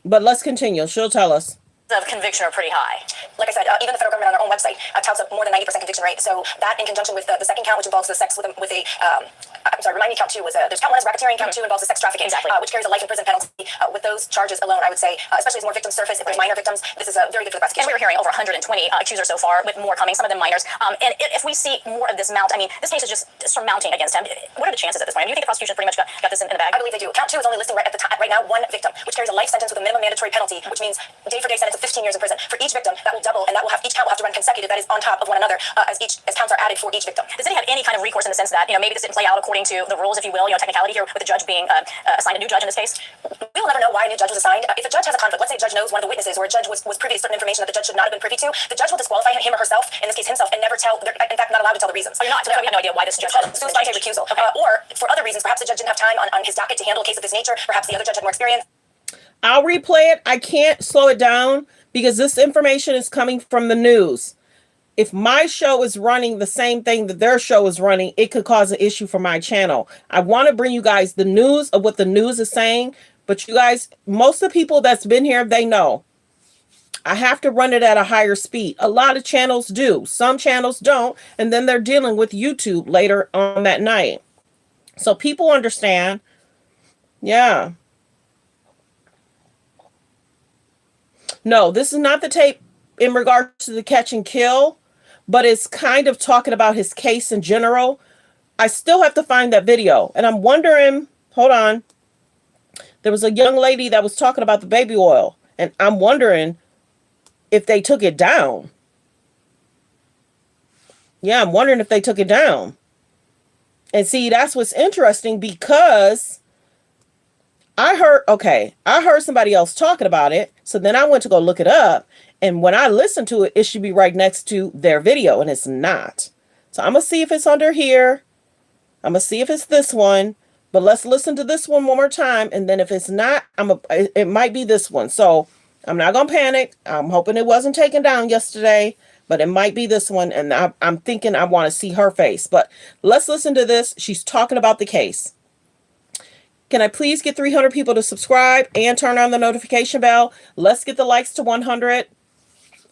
But let's continue. She'll tell us. Of conviction are pretty high. Like I said, even the federal government on their own website touts up more than 90% conviction rate. So that, in conjunction with the second count, which involves the sex with a I'm sorry, remind me, count two was there's count one is racketeering, count two involves the sex trafficking, Exactly. Which carries a life in prison penalty. With those charges alone, I would say, especially as more victims surface, if there's minor victims, this is very good for the prosecution. And we were hearing over 120 accusers so far, with more coming, some of them minors. And if we see more of this mount, I mean, this case is just surmounting against him. What are the chances at this point? Do you think the prosecution pretty much got this in the bag? I believe they do. Count two is only listing right now one victim, which carries a life sentence with a minimum mandatory penalty, which means day for day sentence of 15 years in prison. For each victim, that will double, and that will have each count will have to run consecutive. That is on top of one another as counts are added for each victim. Does Diddy have any kind of recourse in the sense that, maybe this didn't play out according to the rules, if you will, technicality here, with the judge being assigned a new judge in this case? We will never know why a new judge was assigned. If a judge has a conflict, let's say a judge knows one of the witnesses, or a judge was privy to certain information that the judge should not have been privy to, the judge will disqualify him or herself, in this case himself, and never tell, in fact, not allowed to tell the reasons. Oh, you're not? So we have no idea why this judge It's called sui sponte recusal. Okay. Or for other reasons, perhaps the judge didn't have time on his docket to handle a case of this nature. Perhaps the other judge had more experience. I'll replay it. I can't slow it down because this information is coming from the news. If my show is running the same thing that their show is running, it could cause an issue for my channel. I want to bring you guys the news of what the news is saying, but you guys, most of the people that's been here, they know. I have to run it at a higher speed. A lot of channels do. Some channels don't, and then they're dealing with YouTube later on that night. So people understand. Yeah. No, this is not the tape in regards to the catch and kill, but it's kind of talking about his case in general. I still have to find that video. And I'm wondering, hold on. There was a young lady that was talking about the baby oil. And I'm wondering if they took it down. Yeah, I'm wondering if they took it down. And see, that's what's interesting because I heard somebody else talking about it. So then I went to go look it up. And when I listen to it, it should be right next to their video, and it's not. So I'm going to see if it's under here. I'm going to see if it's this one. But let's listen to this one more time. And then if it's not, it might be this one. So I'm not going to panic. I'm hoping it wasn't taken down yesterday, but it might be this one. And I'm thinking I want to see her face. But let's listen to this. She's talking about the case. Can I please get 300 people to subscribe and turn on the notification bell? Let's get the likes to 100.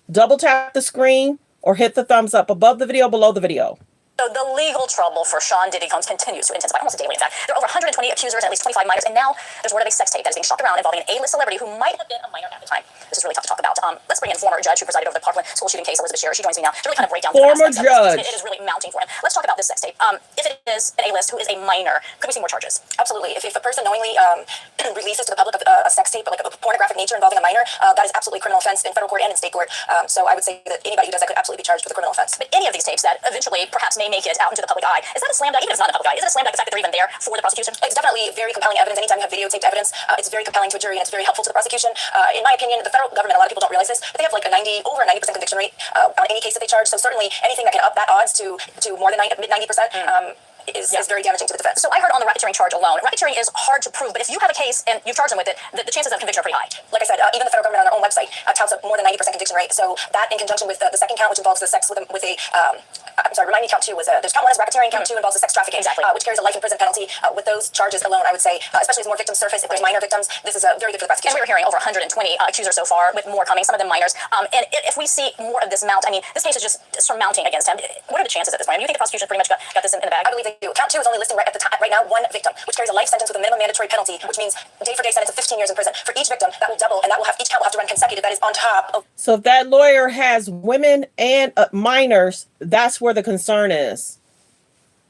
Double tap the screen or hit the thumbs up above the video, below the video. So the legal trouble for Sean Diddy Combs continues to intensify, almost daily in fact. There are over 120 accusers and at least 25 minors, and now there's word of a sex tape that is being shopped around involving an A-list celebrity who might have been a minor at the time. This is really tough to talk about. Let's bring in former judge who presided over the Parkland school shooting case, Elizabeth Scherer. She joins me now to really kind of break down former the aspects of this. judge. It is really mounting for him. Let's talk about this sex tape. If it is an A-list who is a minor, could we see more charges? Absolutely. If a person knowingly releases to the public a sex tape, like a pornographic nature involving a minor, that is absolutely a criminal offense in federal court and in state court. So I would say that anybody who does that could absolutely be charged with a criminal offense. But any of these tapes that eventually perhaps may make it out into the public eye, is that a slam dunk? Even if it's not in the public eye, is it a slam dunk the fact that they're even there for the prosecution? It's definitely very compelling evidence. Anytime you have videotaped evidence, it's very compelling to a jury and it's very helpful to the prosecution. In my opinion, the federal government, a lot of people don't realize this, but they have like over a 90% conviction rate on any case that they charge. So certainly anything that can up that odds to more than mid 90%. Is very damaging to the defense. So I heard on the racketeering charge alone, racketeering is hard to prove, but if you have a case and you charge them with it, the chances of conviction are pretty high. Like I said, even the federal government on their own website touts up more than 90% conviction rate. So that, in conjunction with the second count, which involves the sex with a I'm sorry, remind me, count two was there's count one is racketeering, count two involves the sex trafficking, Exactly. Which carries a life in prison penalty. With those charges alone, I would say, especially as more victims surface, if there's minor victims, this is very good for the prosecution. And we were hearing over 120 accusers so far, with more coming, some of them minors. And if we see more of this mount, I mean, this case is just surmounting against him. What are the chances at this point? Do you think the prosecution pretty much got this in the bag? I believe they do. Count two is only listing right now one victim, which carries a life sentence with a minimum mandatory penalty, which means day for day sentence of 15 years in prison. For each victim, that will double, and that will have each count will have to run consecutive. That is on top of. So if that lawyer has women and minors, that's where the concern is.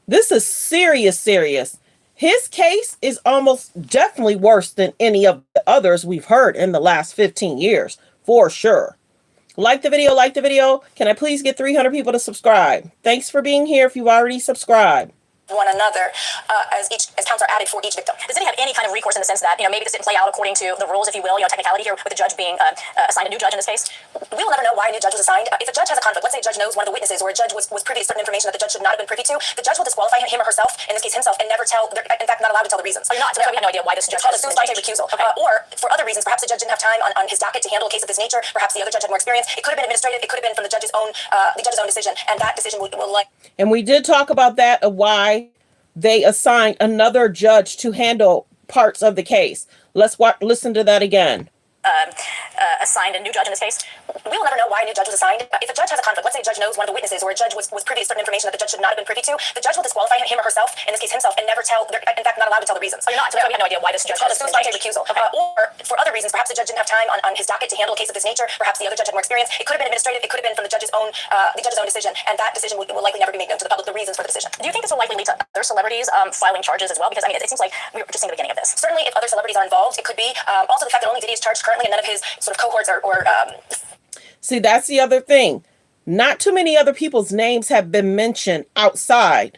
This is serious. His case is almost definitely worse than any of the others we've heard in the last 15 years, for sure. Like the video. Can I please get 300 people to subscribe? Thanks for being here if you've already subscribed. one another as counts are added for each victim. Does Diddy have any kind of recourse in the sense that, maybe this didn't play out according to the rules, if you will, technicality here with the judge being assigned a new judge in this case? We will never know why a new judge was assigned. If a judge has a conflict, let's say a judge knows one of the witnesses or a judge was privy to certain information that the judge should not have been privy to, the judge will disqualify him or herself, in this case himself, and never tell, in fact, not allowed to tell the reasons. So you're not, so that's why we have no idea why this judge has a sui sponte recusal. Okay. Or for other reasons, perhaps the judge didn't have time on his docket to handle a case of this nature, perhaps the other judge had more experience. It could have been administrative, it could have been from the judge's own decision, and that decision will And we did talk about that, of why they assigned another judge to handle parts of the case. Let's listen to that again. Assigned a new judge in this case. We will never know why a new judge was assigned. If a judge has a conflict, let's say a judge knows one of the witnesses or a judge was privy to certain information that the judge should not have been privy to, the judge will disqualify him or herself, in this case himself, and never tell, in fact, not allowed to tell the reasons. So you're not, so that's why we have no idea why this judge has a sui sponte recusal. Okay. Or for other reasons, perhaps the judge didn't have time on his docket to handle a case of this nature, perhaps the other judge had more experience. It could have been administrative, it could have been from the judge's own decision, and that decision will likely never be made known to the public, the reasons for the decision. Do you think this will likely lead to other celebrities filing charges as well? Because, it seems like we were just seeing the beginning of this. Certainly, if other celebrities are involved, it could be. Also, the fact that only Diddy is charged currently and none of his sort of cohorts or See, that's the other thing. Not too many other people's names have been mentioned outside.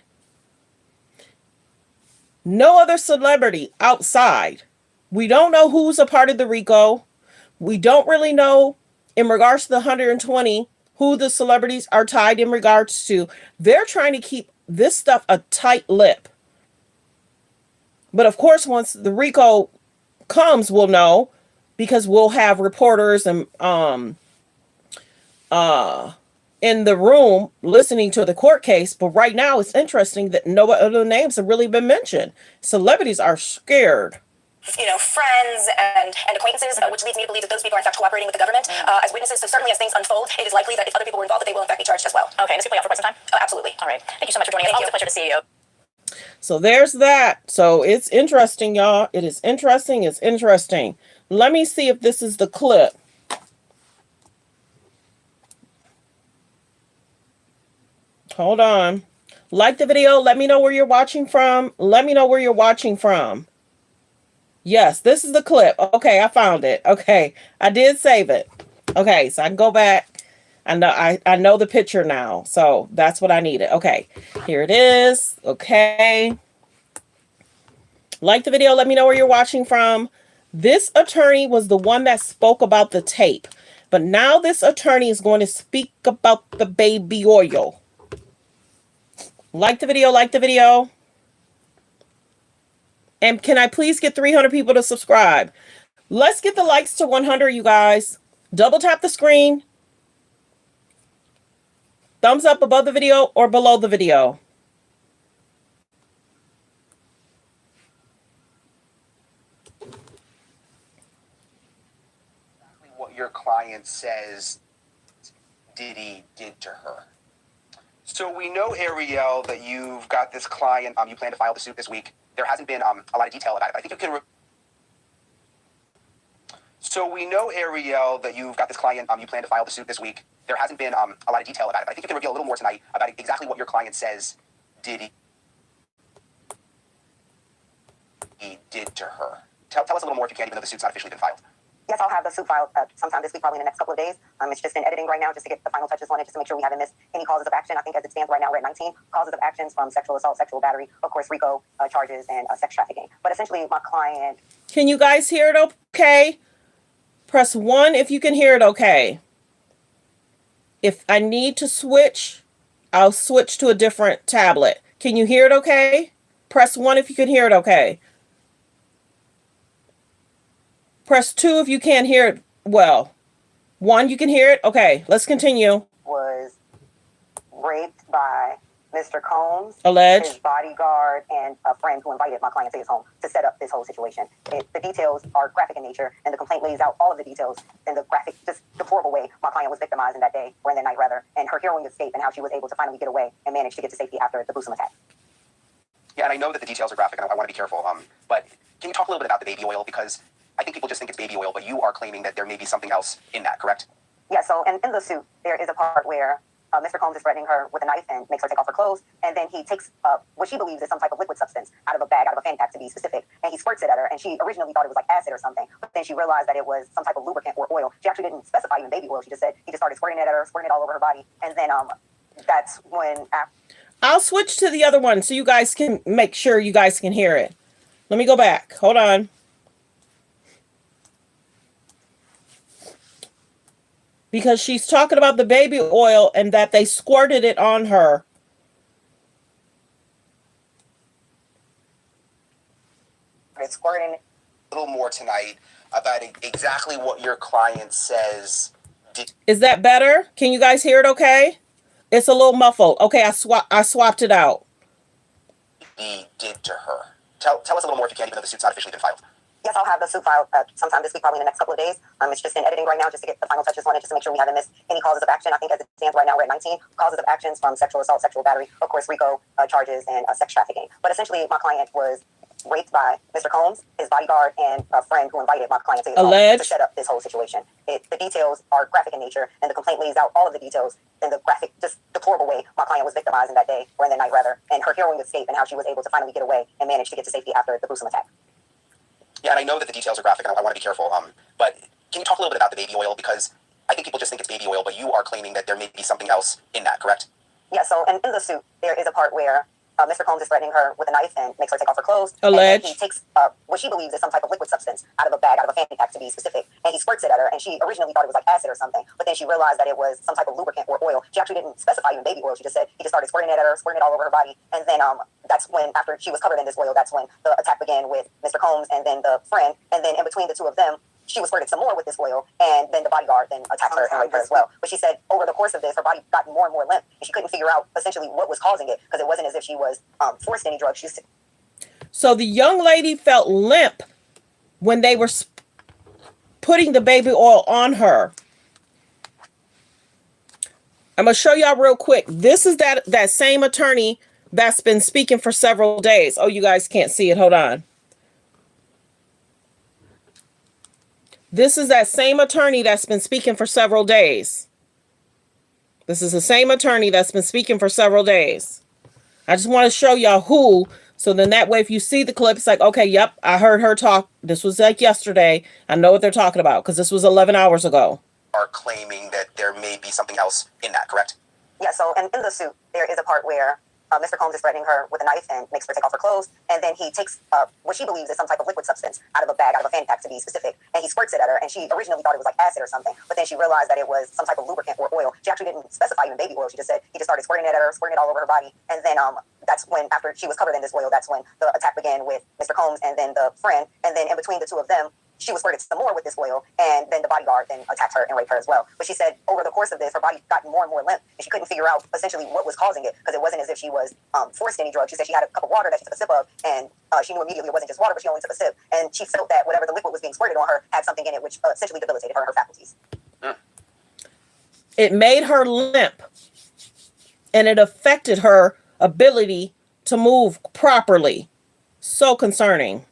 No other celebrity outside. We don't know who's a part of the RICO. We don't really know, in regards to the 120, who the celebrities are tied in regards to. They're trying to keep this stuff a tight lip. But of course, once the RICO comes, we'll know, because we'll have reporters and in the room listening to the court case. But right now it's interesting that no other names have really been mentioned. Celebrities are scared. Friends and acquaintances, which leads me to believe that those people are in fact cooperating with the government as witnesses. So certainly as things unfold, it is likely that if other people were involved, that they will in fact be charged as well. Okay, this will play out for quite some time? Absolutely. All right. Thank you so much for joining us. Always a pleasure to see you. So there's that. So it's interesting, y'all. It is interesting. It's interesting. Let me see if this is the clip. Hold on. Like the video. Let me know where you're watching from. Let me know where you're watching from. Yes, this is the clip. Okay, I found it. Okay, I did save it. Okay, so I can go back. I know the picture now. So that's what I needed. Okay, here it is. Okay. Like the video. Let me know where you're watching from. This attorney was the one that spoke about the tape. But now this attorney is going to speak about the baby oil. Like the video. Like the video. And can I please get 300 people to subscribe? Let's get the likes to 100, you guys. Double tap the screen. Thumbs up above the video or below the video. What your client says Diddy did to her. So we know, Ariel, that you've got this client. You plan to file the suit this week. There hasn't been a lot of detail about it. I think you can. So we know, Ariel, that you've got this client. You plan to file the suit this week. There hasn't been a lot of detail about it. I think you can reveal a little more tonight about exactly what your client says Diddy did to her. Tell us a little more if you can, even though the suit's not officially been filed. Yes, I'll have the suit filed sometime this week, probably in the next couple of days. It's just in editing right now, just to get the final touches on it, just to make sure we haven't missed any causes of action. I think as it stands right now, we're at 19 causes of actions, from sexual assault, sexual battery, of course, RICO charges, and sex trafficking. But essentially, my client... Can you guys hear it okay? Press 1 if you can hear it okay. If I need to switch, I'll switch to a different tablet. Can you hear it okay? Press 1 if you can hear it okay. Press 2 if you can't hear it well. 1, you can hear it? Okay, let's continue. Was raped by Mr. Combs, alleged, his bodyguard, and a friend who invited my client to his home to set up this whole situation. The details are graphic in nature, and the complaint lays out all of the details in the graphic, just deplorable way my client was victimized in that day, or in that night rather, and her harrowing escape, and how she was able to finally get away and manage to get to safety after the gruesome attack. Yeah, and I know that the details are graphic, and I want to be careful. But can you talk a little bit about the baby oil? Because I think people just think it's baby oil, but you are claiming that there may be something else in that, correct? Yeah, so in the suit, there is a part where Mr. Combs is threatening her with a knife and makes her take off her clothes, and then he takes what she believes is some type of liquid substance out of a bag, out of a fanny pack to be specific, and he squirts it at her, and she originally thought it was like acid or something, but then she realized that it was some type of lubricant or oil. She actually didn't specify even baby oil. She just said he just started squirting it at her, squirting it all over her body, and then that's when... I'll switch to the other one so you guys can make sure you guys can hear it. Let me go back. Hold on. Because she's talking about the baby oil and that they squirted it on her. It's squirting a little more tonight about exactly what your client says. Is that better? Can you guys hear it okay? It's a little muffled. Okay, I swapped it out. He did to her. Tell us a little more if you can, even though the suit's not officially been filed. Yes, I'll have the suit filed sometime this week, probably in the next couple of days. It's just in editing right now, just to get the final touches on it, just to make sure we haven't missed any causes of action. I think as it stands right now, we're at 19 causes of actions, from sexual assault, sexual battery, of course, RICO charges, and sex trafficking. But essentially, my client was raped by Mr. Combs, his bodyguard, and a friend who invited my client to his home to set up this whole situation. The details are graphic in nature, and the complaint lays out all of the details in the graphic, just deplorable way my client was victimized in that day, or in the night rather, and her heroine escape, and how she was able to finally get away and manage to get to safety after the gruesome attack. Yeah, and I know that the details are graphic, and I want to be careful. But can you talk a little bit about the baby oil? Because I think people just think it's baby oil, but you are claiming that there may be something else in that, correct? Yeah, so in the suit, there is a part where Mr. Combs is threatening her with a knife and makes her take off her clothes. Alleged. And he takes what she believes is some type of liquid substance out of a bag, out of a fanny pack to be specific, and he squirts it at her, and she originally thought it was like acid or something, but then she realized that it was some type of lubricant or oil. She actually didn't specify even baby oil. She just said he just started squirting it at her, squirting it all over her body, and then that's when, after she was covered in this oil, that's when the attack began with Mr. Combs and then the friend, and then in between the two of them, she was squirted some more with this oil, and then the bodyguard then attacked her and raped her as well. But she said over the course of this, her body got more and more limp, and she couldn't figure out essentially what was causing it, because it wasn't as if she was forced any drugs. So the young lady felt limp when they were putting the baby oil on her. I'm going to show y'all real quick. This is that same attorney that's been speaking for several days. Oh, you guys can't see it. Hold on. This is that same attorney that's been speaking for several days. This is the same attorney that's been speaking for several days. I just want to show y'all who, so then that way if you see the clip, it's like, okay, yep, I heard her talk. This was like yesterday. I know what they're talking about because this was 11 hours ago. Are claiming that there may be something else in that, correct? Yeah, so in the suit, there is a part where Mr. Combs is threatening her with a knife and makes her take off her clothes, and then he takes what she believes is some type of liquid substance out of a bag, out of a fanny pack to be specific, and he squirts it at her, and she originally thought it was like acid or something, but then she realized that it was some type of lubricant or oil. She actually didn't specify even baby oil. She just said he just started squirting it at her, squirting it all over her body, and then that's when, after she was covered in this oil, that's when the attack began with Mr. Combs and then the friend, and then in between the two of them, she was squirted some more with this oil, and then the bodyguard then attacked her and raped her as well. But she said over the course of this, her body got more and more limp, and she couldn't figure out essentially what was causing it, because it wasn't as if she was forced any drugs. She said she had a cup of water that she took a sip of, and she knew immediately it wasn't just water, but she only took a sip, and she felt that whatever the liquid was being squirted on her had something in it which essentially debilitated her and her faculties. It made her limp, and it affected her ability to move properly. So concerning.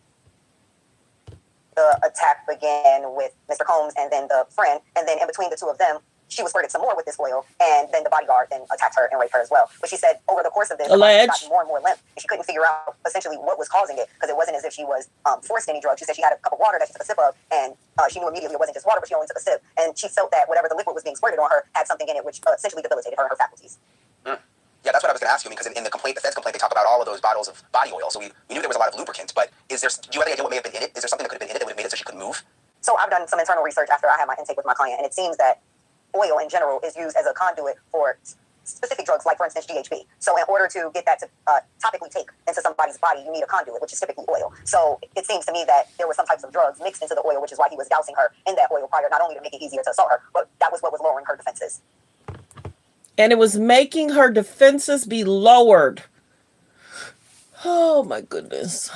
The attack began with Mr. Combs and then the friend, and then in between the two of them, she was squirted some more with this oil, and then the bodyguard then attacked her and raped her as well. But she said over the course of this, her body got more and more limp, and she couldn't figure out essentially what was causing it, because it wasn't as if she was forced any drugs. She said she had a cup of water that she took a sip of, and she knew immediately it wasn't just water, but she only took a sip, and she felt that whatever the liquid was being squirted on her had something in it which essentially debilitated her and her faculties. Yeah, that's what I was going to ask you, because in the complaint, the Fed's complaint, they talk about all of those bottles of body oil. So we knew there was a lot of lubricant, but do you have any idea what may have been in it? Is there something that could have been in it that would have made it so she couldn't move? So I've done some internal research after I had my intake with my client, and it seems that oil in general is used as a conduit for specific drugs, like for instance GHB. So in order to get that to topically take into somebody's body, you need a conduit, which is typically oil. So it seems to me that there were some types of drugs mixed into the oil, which is why he was dousing her in that oil prior, not only to make it easier to assault her, but that was what was lowering her defenses. And it was making her defenses be lowered. Oh my goodness.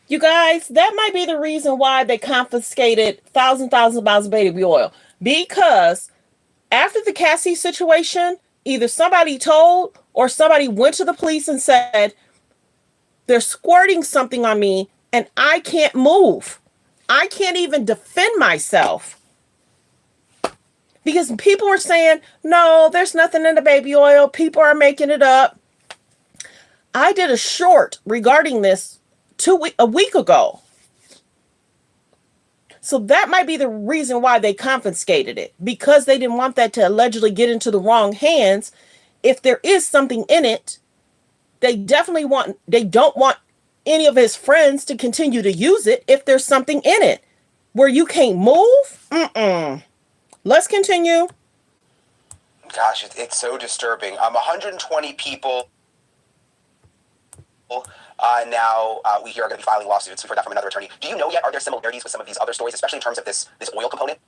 You guys, that might be the reason why they confiscated thousands of bottles of baby oil. Because after the Cassie situation, either somebody told or somebody went to the police and said, they're squirting something on me and I can't move. I can't even defend myself. Because people are saying, no, there's nothing in the baby oil. People are making it up. I did a short regarding this a week ago. So that might be the reason why they confiscated it. Because they didn't want that to allegedly get into the wrong hands if there is something in it, they don't want any of his friends to continue to use it if there's something in it where you can't move. Let's continue. Gosh, it's so disturbing. 120 people now we hear are going to be filing lawsuits. We've heard that from another attorney. Do you know yet, are there similarities with some of these other stories, especially in terms of this oil component?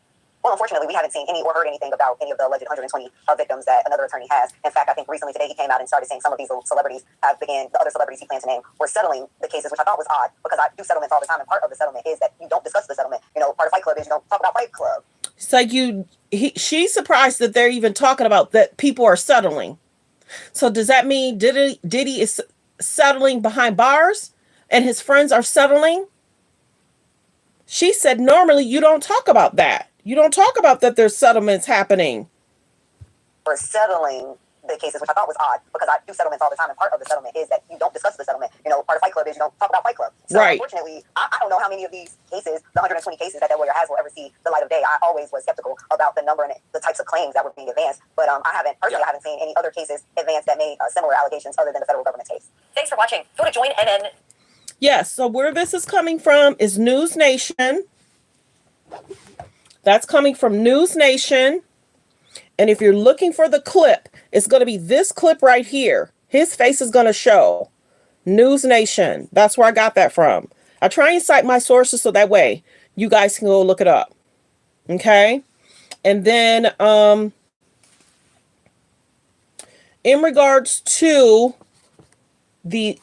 Well, unfortunately, we haven't seen any or heard anything about any of the alleged 120 victims that another attorney has. In fact, I think recently today he came out and started saying some of these celebrities the other celebrities he plans to name were settling the cases, which I thought was odd because I do settlements all the time, and part of the settlement is that you don't discuss the settlement. You know, part of Fight Club is you don't talk about Fight Club. It's like she's surprised that they're even talking about that people are settling. So does that mean Diddy is settling behind bars and his friends are settling? She said normally you don't talk about that. You don't talk about that there's settlements happening. For settling the cases, which I thought was odd because I do settlements all the time, and part of the settlement is that you don't discuss the settlement. You know, part of Fight Club is you don't talk about Fight Club. So right. Unfortunately, I don't know how many of these cases, the 120 cases that lawyer has, will ever see the light of day. I always was skeptical about the number and the types of claims that were being advanced, but I haven't seen any other cases advanced that made similar allegations other than the federal government's case. Thanks for watching. Go to Join NN. Yes, so where this is coming from is News Nation. That's coming from News Nation. And if you're looking for the clip, it's going to be this clip right here. His face is going to show. News Nation. That's where I got that from. I try and cite my sources so that way you guys can go look it up. Okay? And then in regards to the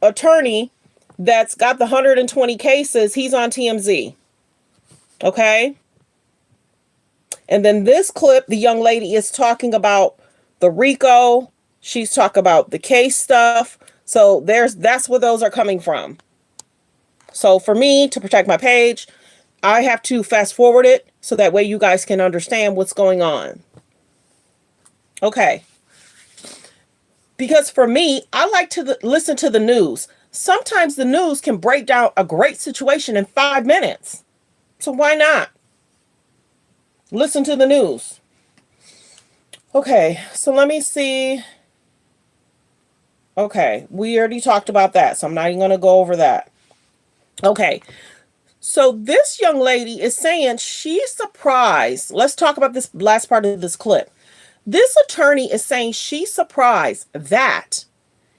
attorney that's got the 120 cases, he's on TMZ. Okay? And then this clip, the young lady is talking about the RICO. She's talking about the case stuff. So that's where those are coming from. So for me, to protect my page, I have to fast forward it so that way you guys can understand what's going on. Okay. Because for me, I like to listen to the news. Sometimes the news can break down a great situation in 5 minutes. So why not? Listen to the news. Okay, so let me see. Okay, we already talked about that, so I'm not even going to go over that. Okay, so this young lady is saying she's surprised. Let's talk about this last part of this clip. This attorney is saying she's surprised that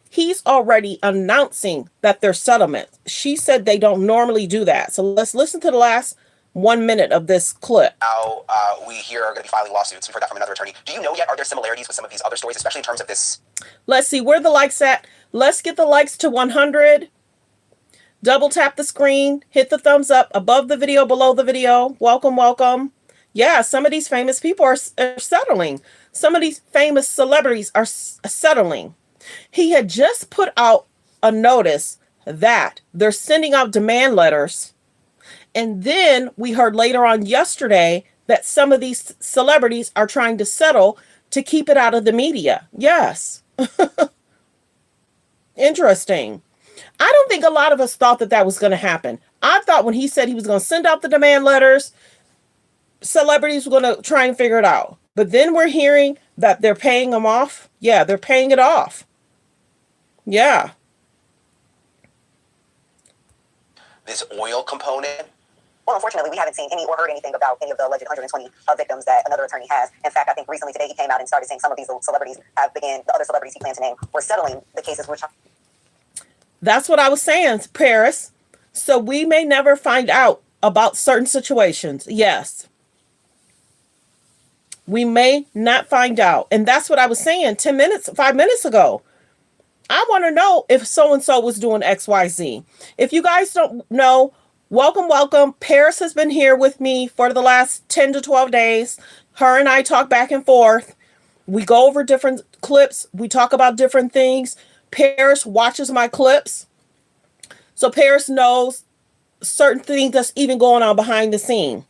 he's already announcing that there's settlements. She said they don't normally do that. So let's listen to the last 1 minute of this clip. Now we hear are going to be filing lawsuits. We've heard that from another attorney. Do you know yet, are there similarities with some of these other stories, especially in terms of this? Let's see, where the likes at? Let's get the likes to 100. Double tap the screen, hit the thumbs up above the video, below the video. Welcome, welcome. Yeah, some of these famous people are settling. Some of these famous celebrities are settling. He had just put out a notice that they're sending out demand letters. And then we heard later on yesterday that some of these celebrities are trying to settle to keep it out of the media. Yes. Interesting. I don't think a lot of us thought that that was going to happen. I thought when he said he was going to send out the demand letters, celebrities were going to try and figure it out. But then we're hearing that they're paying them off. Yeah, they're paying it off. Yeah. This oil component. Well, unfortunately, we haven't seen any or heard anything about any of the alleged 120 victims that another attorney has. In fact, I think recently today he came out and started saying some of these celebrities the other celebrities he plans to name were settling the cases, which... That's what I was saying, Paris. So we may never find out about certain situations. Yes. We may not find out. And that's what I was saying 5 minutes ago. I want to know if so-and-so was doing XYZ. If you guys don't know, welcome, welcome. Paris has been here with me for the last 10 to 12 days. Her and I talk back and forth. We go over different clips. We talk about different things. Paris watches my clips. So Paris knows certain things that's even going on behind the scene.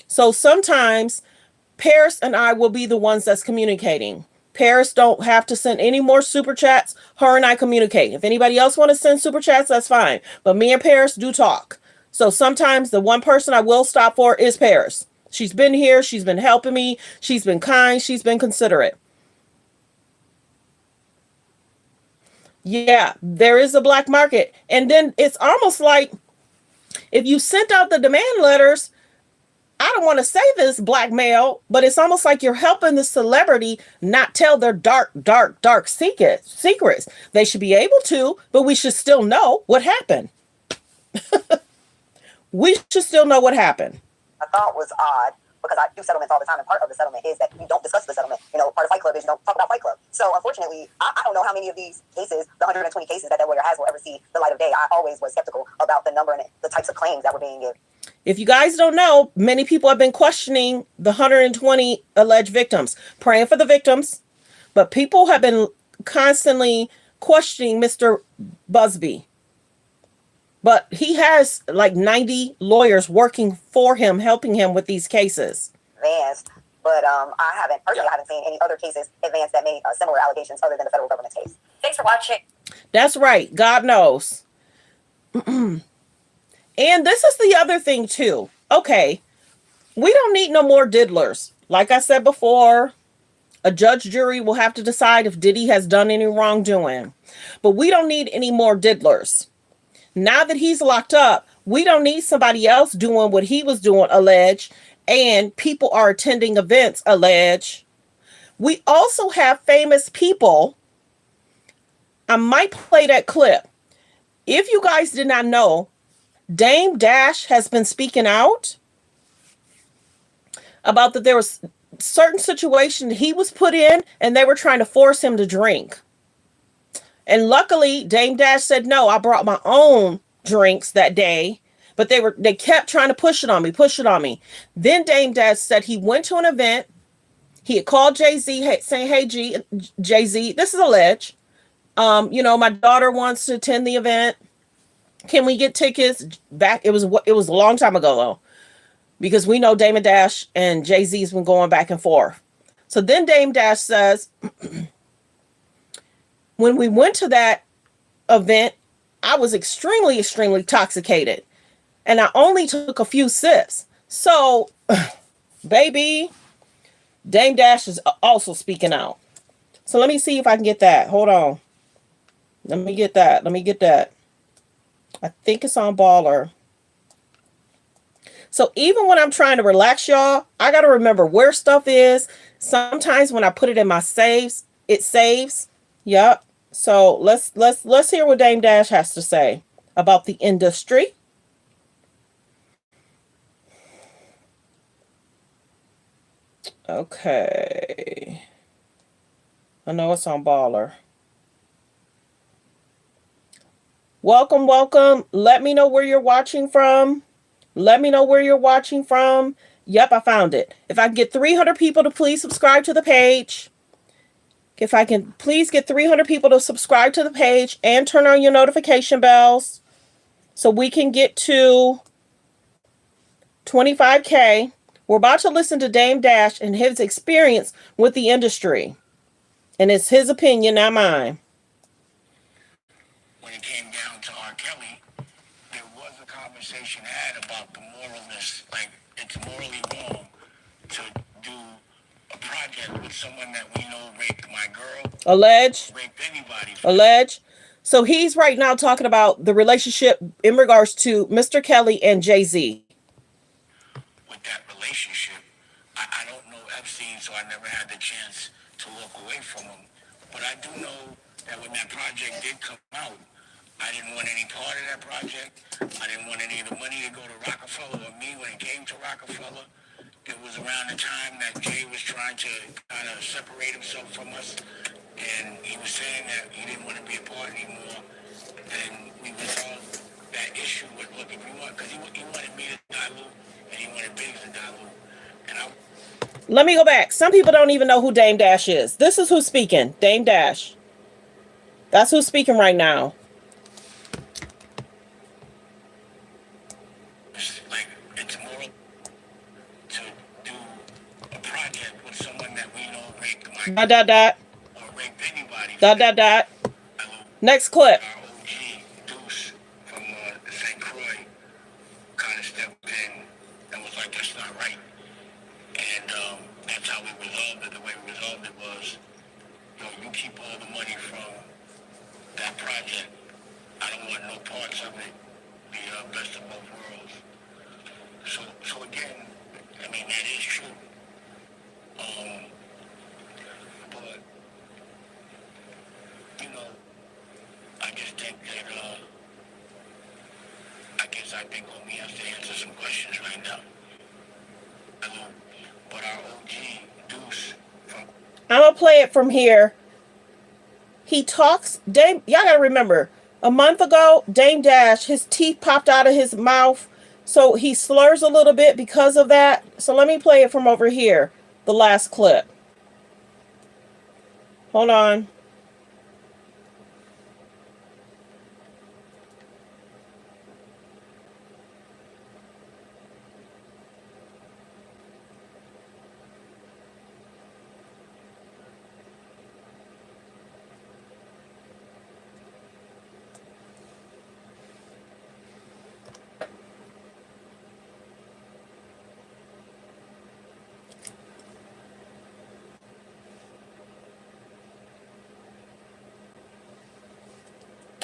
So sometimes Paris and I will be the ones that's communicating. Paris don't have to send any more super chats. Her and I communicate. If anybody else want to send super chats, that's fine. But me and Paris do talk. So sometimes the one person I will stop for is Paris. She's been here. She's been helping me. She's been kind. She's been considerate. Yeah, there is a black market. And then it's almost like if you sent out the demand letters, I don't want to say this blackmail, but it's almost like you're helping the celebrity not tell their dark secrets. They should be able to, but we should still know what happened. We should still know what happened. I thought was odd because I do settlements all the time, and part of the settlement is that you don't discuss the settlement. You know, part of Fight Club is you don't talk about Fight Club. So unfortunately, I don't know how many of these cases, the 120 cases that lawyer has, will ever see the light of day. I always was skeptical about the number and the types of claims that were being given. If you guys don't know, many people have been questioning the 120 alleged victims, praying for the victims, but people have been constantly questioning Mr. Busby. But he has like 90 lawyers working for him, helping him with these cases. Advanced, but I haven't seen any other cases advanced that made similar allegations other than the federal government's case. Thanks for watching. That's right. God knows. And this is the other thing too. Okay, we don't need no more diddlers. Like I said before, a judge jury will have to decide if Diddy has done any wrongdoing. But we don't need any more diddlers. Now that he's locked up, we don't need somebody else doing what he was doing, alleged, and people are attending events, alleged. We also have famous people. I might play that clip. If you guys did not know, Dame Dash has been speaking out about that there was certain situation he was put in and they were trying to force him to drink. And luckily, Dame Dash said, no, I brought my own drinks that day, but they kept trying to push it on me. Then Dame Dash said he went to an event. He had called Jay-Z saying, hey, Jay-Z, this is alleged. My daughter wants to attend the event. Can we get tickets back? It was a long time ago though, because we know Dame Dash and Jay-Z's been going back and forth. So then Dame Dash says, when we went to that event, I was extremely intoxicated and I only took a few sips. So, baby, Dame Dash is also speaking out. So let me see if I can get that. Hold on. Let me get that. I think it's on Baller. So even when I'm trying to relax, y'all, I got to remember where stuff is. Sometimes when I put it in my saves, it saves. Yep. So let's hear what Dame Dash has to say about the industry. Okay. I know it's on Baller. Welcome. Let me know where you're watching from. Yep, I found it. If I can get 300 people to please subscribe to the page. If I can please get 300 people to subscribe to the page and turn on your notification bells so we can get to 25K. We're about to listen to Dame Dash and his experience with the industry. And it's his opinion, not mine. When it came down to R. Kelly, there was a conversation had about the moralness. Like, it's morally wrong to do a project with someone that we know raped my girl. Alleged. Raped anybody. Alleged. So he's right now talking about the relationship in regards to Mr. Kelly and Jay-Z. With that relationship, I don't know Epstein, so I never had the chance to walk away from him. But I do know that when that project did come out, I didn't want any part of that project. I didn't want any of the money to go to Rockefeller or me when it came to Rockefeller. It was around the time that Jay was trying to kind of separate himself from us. And he was saying that he didn't want to be a part anymore. And we resolved that issue with, look, if you want, because he wanted me to dilute and he wanted Biggs to dilute. And let me go back. Some people don't even know who Dame Dash is. This is who's speaking. Dame Dash. That's who's speaking right now. Like, it's moral to do a project with someone that we know raped my or raped anybody. Next clip. Our OG, Deuce, from St. Croix, kind of stepped in and was like, that's not right. And that's how we resolved it. The way we resolved it was, you keep all the money from that best of both worlds. So again, I mean, that is true. But, you know, I just think that, I think homie has to answer some questions right now. But our OG, Deuce, I'm going to play it from here. He talks, Dame, y'all got to remember, a month ago, Dame Dash, his teeth popped out of his mouth. So he slurs a little bit because of that. So let me play it from over here, the last clip. Hold on.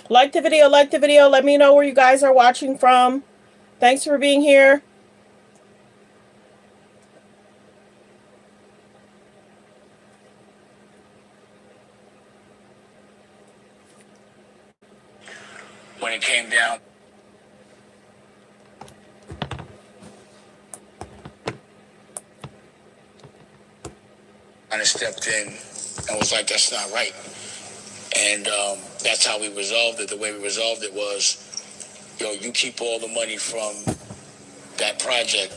Like the video, like the video. Let me know where you guys are watching from. Thanks for being here. when it came down, kind of stepped in and was like, that's not right. And that's how we resolved it. The way we resolved it was, yo, you keep all the money from that project.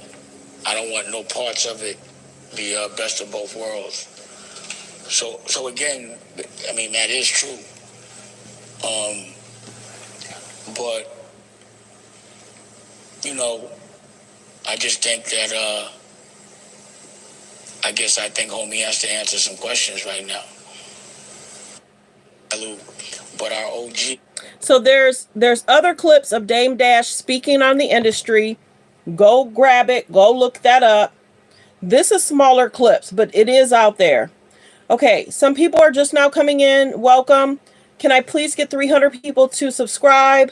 I don't want no parts of it. The best of both worlds. So again, I mean, that is true. But, you know, I just think that, I think homie has to answer some questions right now. But our OG. So there's other clips of Dame Dash speaking on the industry. Go grab it. Go look that up. This is smaller clips, but it is out there. Okay, some people are just now coming in. Welcome. Can I please get 300 people to subscribe?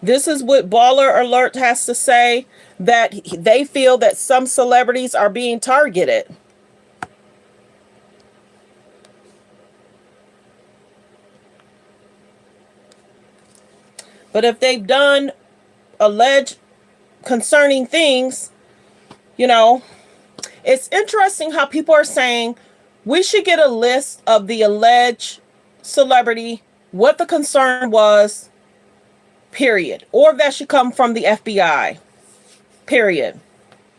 This is what Baller Alert has to say, that they feel that some celebrities are being targeted. But if they've done alleged concerning things, you know, it's interesting how people are saying we should get a list of the alleged celebrity, what the concern was, period. Or that should come from the FBI, period.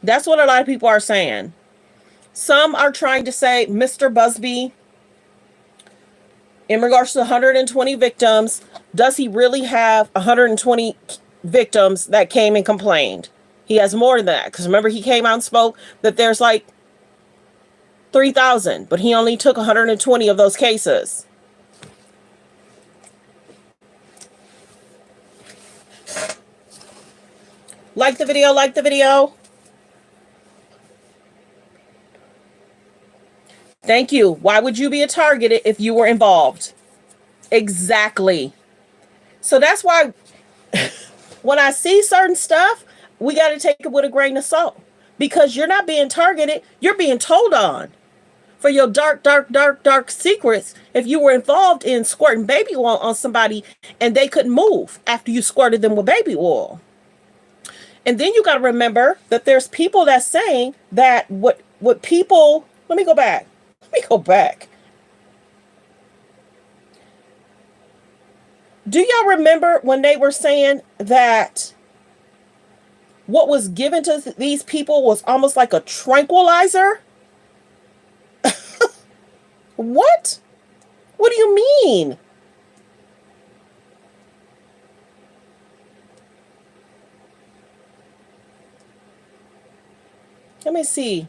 That's what a lot of people are saying. Some are trying to say Mr. Busby, in regards to 120 victims, does he really have 120 victims that came and complained? He has more than that. Because remember, he came out and spoke that there's like 3,000, but he only took 120 of those cases. Like the video, like the video. Thank you. Why would you be a target if you were involved? Exactly. So that's why when I see certain stuff, we got to take it with a grain of salt. Because you're not being targeted. You're being told on for your dark, dark, dark, dark secrets. If you were involved in squirting baby oil on somebody and they couldn't move after you squirted them with baby oil. And then you got to remember that there's people that's saying that what people, let me go back. Do y'all remember when they were saying that what was given to these people was almost like a tranquilizer? What? What do you mean? Let me see.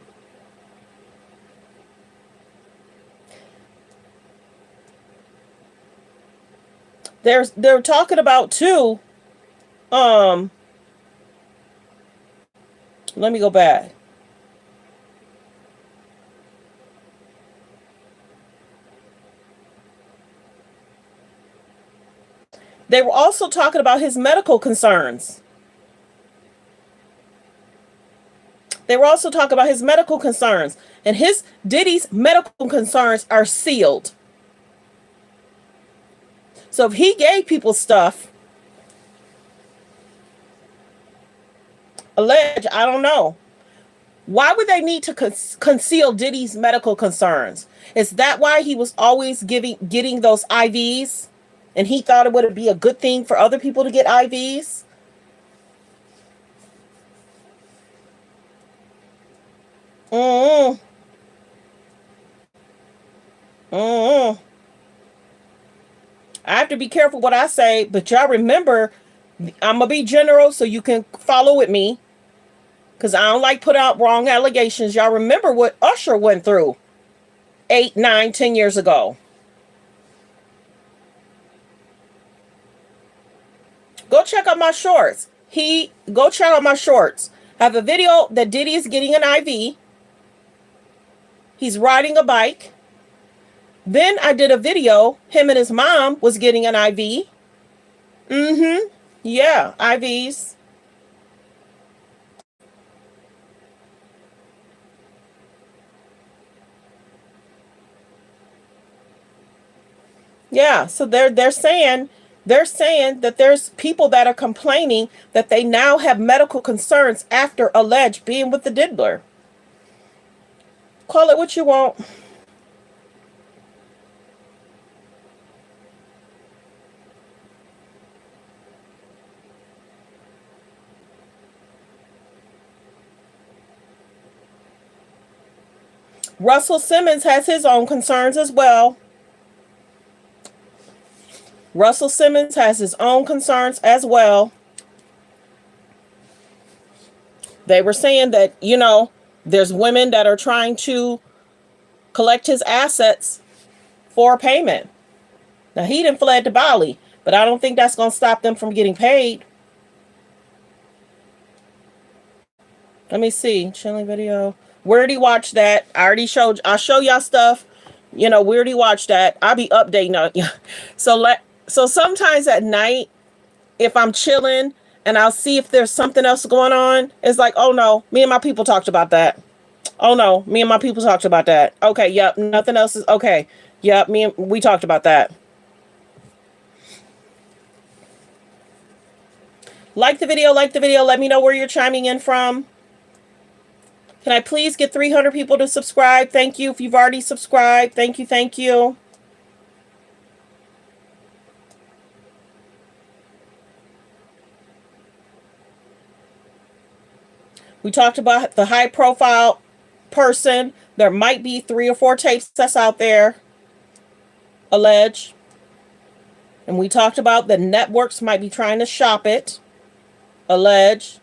They're talking about too. Let me go back. They were also talking about his medical concerns. They were also talking about his medical concerns. And Diddy's medical concerns are sealed. So if he gave people stuff, alleged, I don't know. Why would they need to conceal Diddy's medical concerns? Is that why he was always getting those IVs? And he thought it would be a good thing for other people to get IVs? Mm-mm. Mm-mm. I have to be careful what I say, but y'all remember, I'm going to be general so you can follow with me, because I don't like put out wrong allegations. Y'all remember what Usher went through 8, 9, 10 years ago. Go check out my shorts. Go check out my shorts. I have a video that Diddy is getting an IV. He's riding a bike. Then I did a video, him and his mom was getting an IV. Mm-hmm. Yeah, IVs. Yeah, so they're saying that there's people that are complaining that they now have medical concerns after alleged being with the diddler. Call it what you want. Russell Simmons has his own concerns as well. Russell Simmons has his own concerns as well. They were saying that, there's women that are trying to collect his assets for payment. Now, he didn't fled to Bali, but I don't think that's going to stop them from getting paid. Let me see. Chilling video. Where did he watch that? I'll show y'all stuff. Where did he watch that? I'll be updating on you. So sometimes at night, if I'm chilling and I'll see if there's something else going on, it's like, oh no, me and my people talked about that. Oh no, me and my people talked about that. Okay, yep, nothing else is okay. Yep, we talked about that. Like the video, let me know where you're chiming in from. Can I please get 300 people to subscribe? Thank you. If you've already subscribed, thank you. We talked about the high profile person. There might be 3 or 4 tapes that's out there, alleged. And we talked about the networks might be trying to shop it, alleged.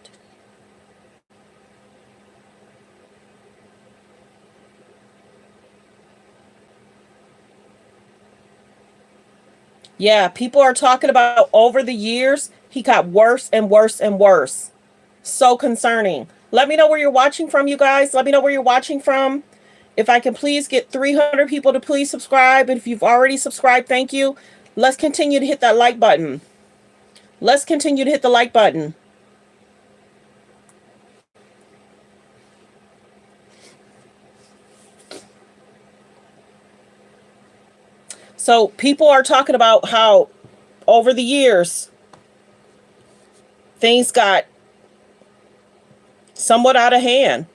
Yeah, people are talking about over the years, he got worse and worse and worse. So concerning. Let me know where you're watching from, you guys. Let me know where you're watching from. If I can please get 300 people to please subscribe. And if you've already subscribed, thank you. Let's continue to hit that like button. Let's continue to hit the like button. So people are talking about how over the years, things got somewhat out of hand.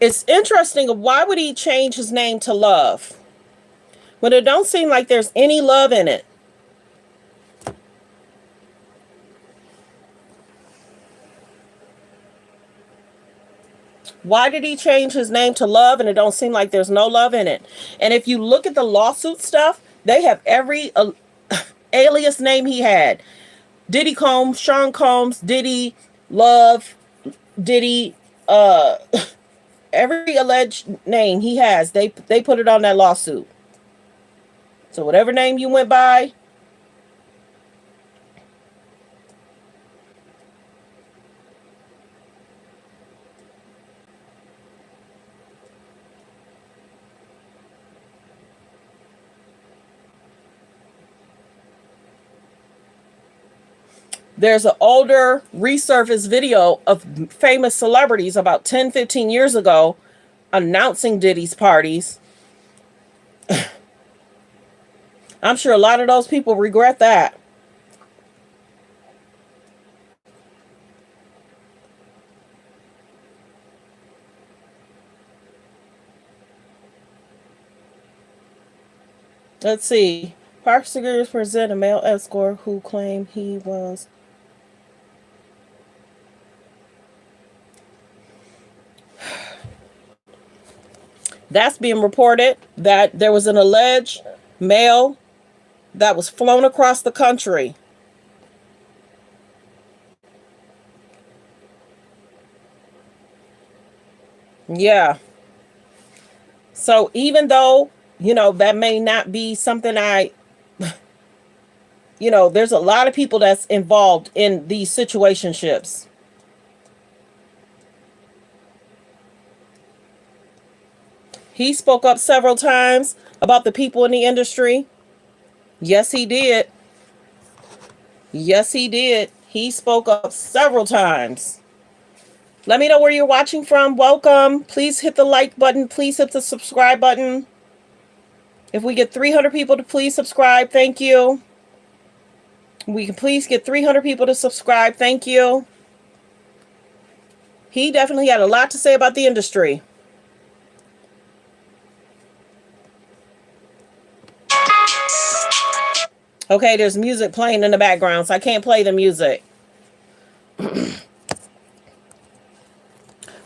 It's interesting. Why would he change his name to Love when it don't seem like there's any love in it? Why did he change his name to Love and it don't seem like there's no love in it? And if you look at the lawsuit stuff, they have every alias name he had. Diddy Combs, Sean Combs, Diddy, Love, Diddy, every alleged name he has, they put it on that lawsuit. So whatever name you went by, There's an older resurfaced video of famous celebrities about 10, 15 years ago announcing Diddy's parties. I'm sure a lot of those people regret that. Let's see. Prosecutors present a male escort who claimed he was. That's being reported that there was an alleged male that was flown across the country. Yeah. So even though, that may not be something there's a lot of people that's involved in these situationships. He spoke up several times about the people in the industry. Yes, he did. Yes, he did. He spoke up several times. Let me know where you're watching from. Welcome. Please hit the like button. Please hit the subscribe button. If we get 300 people to please subscribe, thank you. We can please get 300 people to subscribe. Thank you. He definitely had a lot to say about the industry. Okay, there's music playing in the background, so I can't play the music.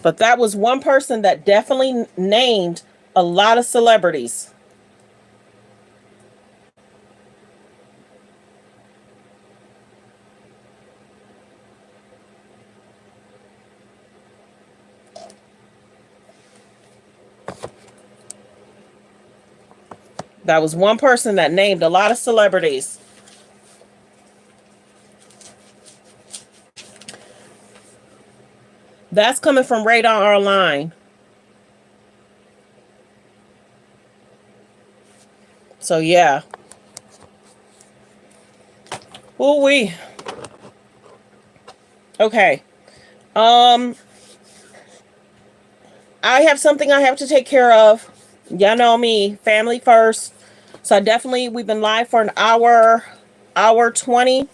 But that was one person that definitely named a lot of celebrities. That was one person that named a lot of celebrities. That's coming from Radar Online. So yeah. Ooh-wee. Okay. I have something I have to take care of. Y'all know me, family first. So we've been live for an hour 20.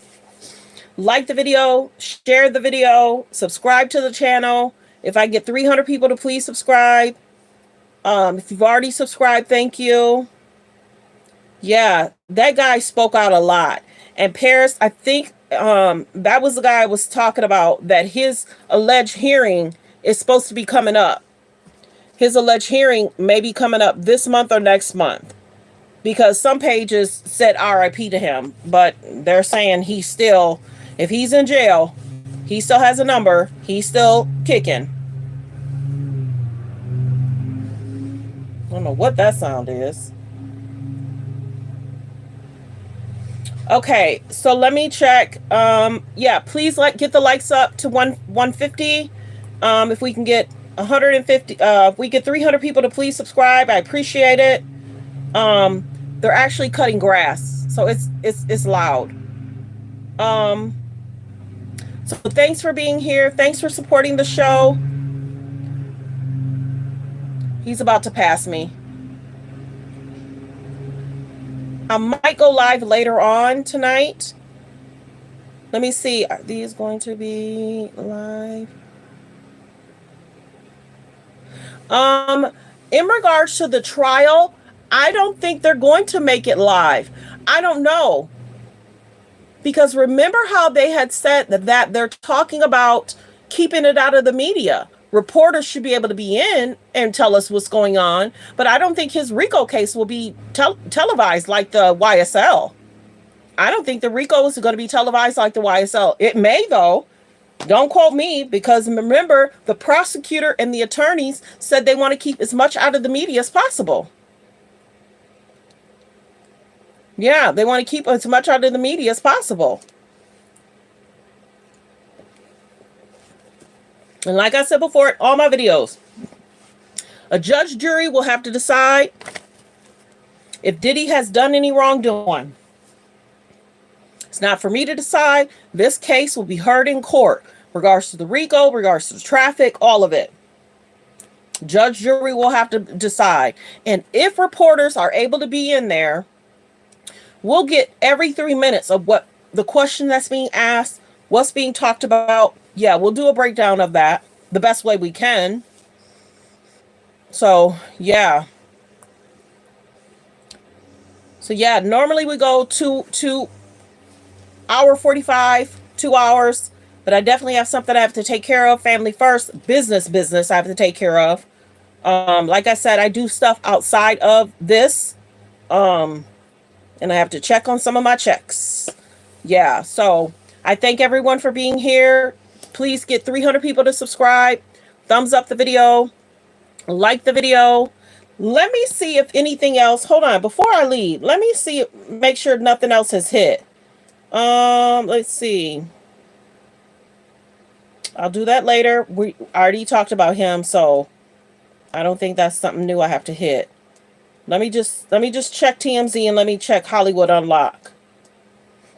Like the video, share the video, subscribe to the channel. If I get 300 people to please subscribe. If you've already subscribed, thank you. Yeah, that guy spoke out a lot. And Paris, I think that was the guy I was talking about, that his alleged hearing is supposed to be coming up. His alleged hearing may be coming up this month or next month, because some pages said RIP to him, but they're saying he's still, if he's in jail, he still has a number, he's still kicking. I don't know what that sound is. Okay, so let me check. Yeah, please get the likes up to 150. If we can get 150, if we get 300 people to please subscribe, I appreciate it. They're actually cutting grass, so it's loud. So thanks for being here. Thanks for supporting the show. He's about to pass me. I might go live later on tonight. Let me see. Are these going to be live? In regards to the trial, I don't think they're going to make it live. I don't know. Because remember how they had said that they're talking about keeping it out of the media. Reporters should be able to be in and tell us what's going on. But I don't think his RICO case will be televised like the YSL. I don't think the RICO is going to be televised like the YSL. It may, though. Don't quote me, because remember, the prosecutor and the attorneys said they want to keep as much out of the media as possible. Yeah, they want to keep as much out of the media as possible. And like I said before, in all my videos, a judge jury will have to decide if Diddy has done any wrongdoing. It's not for me to decide. This case will be heard in court, regards to the RICO, regards to the traffic, all of it. Judge, jury will have to decide. And if reporters are able to be in there, we'll get every 3 minutes of what the question that's being asked, what's being talked about. Yeah, we'll do a breakdown of that the best way we can. So, yeah. So, yeah, normally we go to hour 45, 2 hours. But I definitely have something I have to take care of. Family first, business I have to take care of. Like I said, I do stuff outside of this. And I have to check on some of my checks. Yeah, so I thank everyone for being here. Please get 300 people to subscribe. Thumbs up the video. Like the video. Let me see if anything else. Hold on, before I leave, let me see, make sure nothing else has hit. Let's see. I'll do that later. We already talked about him, so I don't think that's something new I have to hit. Let me just check TMZ and let me check Hollywood Unlock.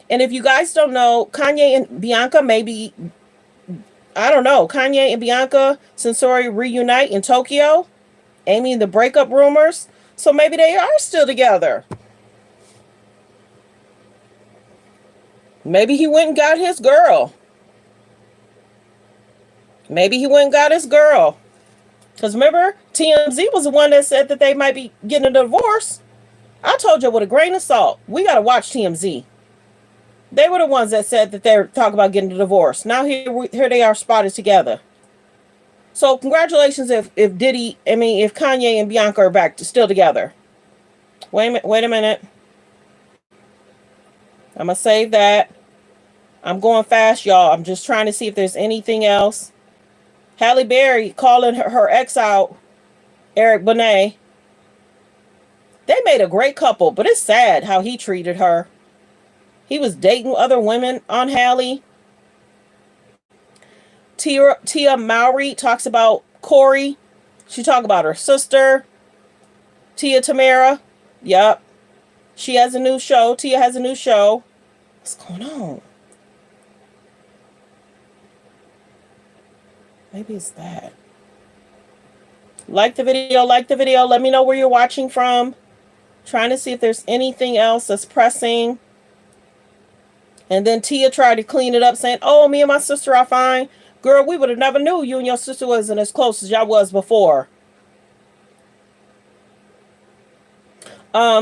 And if you guys don't know, Kanye and Bianca maybe, I don't know, Kanye and Bianca Sensori reunite in Tokyo, aiming the breakup rumors. So maybe they are still together. Maybe he went and got his girl. Maybe he went and got his girl. Because remember, TMZ was the one that said that they might be getting a divorce. I told you with a grain of salt. We got to watch TMZ. They were the ones that said that they're talking about getting a divorce. Now here they are spotted together. So congratulations if Kanye and Bianca are back still together. Wait a minute. I'm going to save that. I'm going fast, y'all. I'm just trying to see if there's anything else. Halle Berry calling her ex out, Eric Benet. They made a great couple, but it's sad how he treated her. He was dating other women on Halle. Tia Mowry talks about Corey. She talked about her sister. Tia Tamara. Yep. She has a new show. Tia has a new show. What's going on? Maybe it's that. Like the video. Let me know where you're watching from. Trying to see if there's anything else that's pressing. And then Tia tried to clean it up saying, oh, me and my sister are fine. Girl, we would have never knew you and your sister wasn't as close as y'all was before.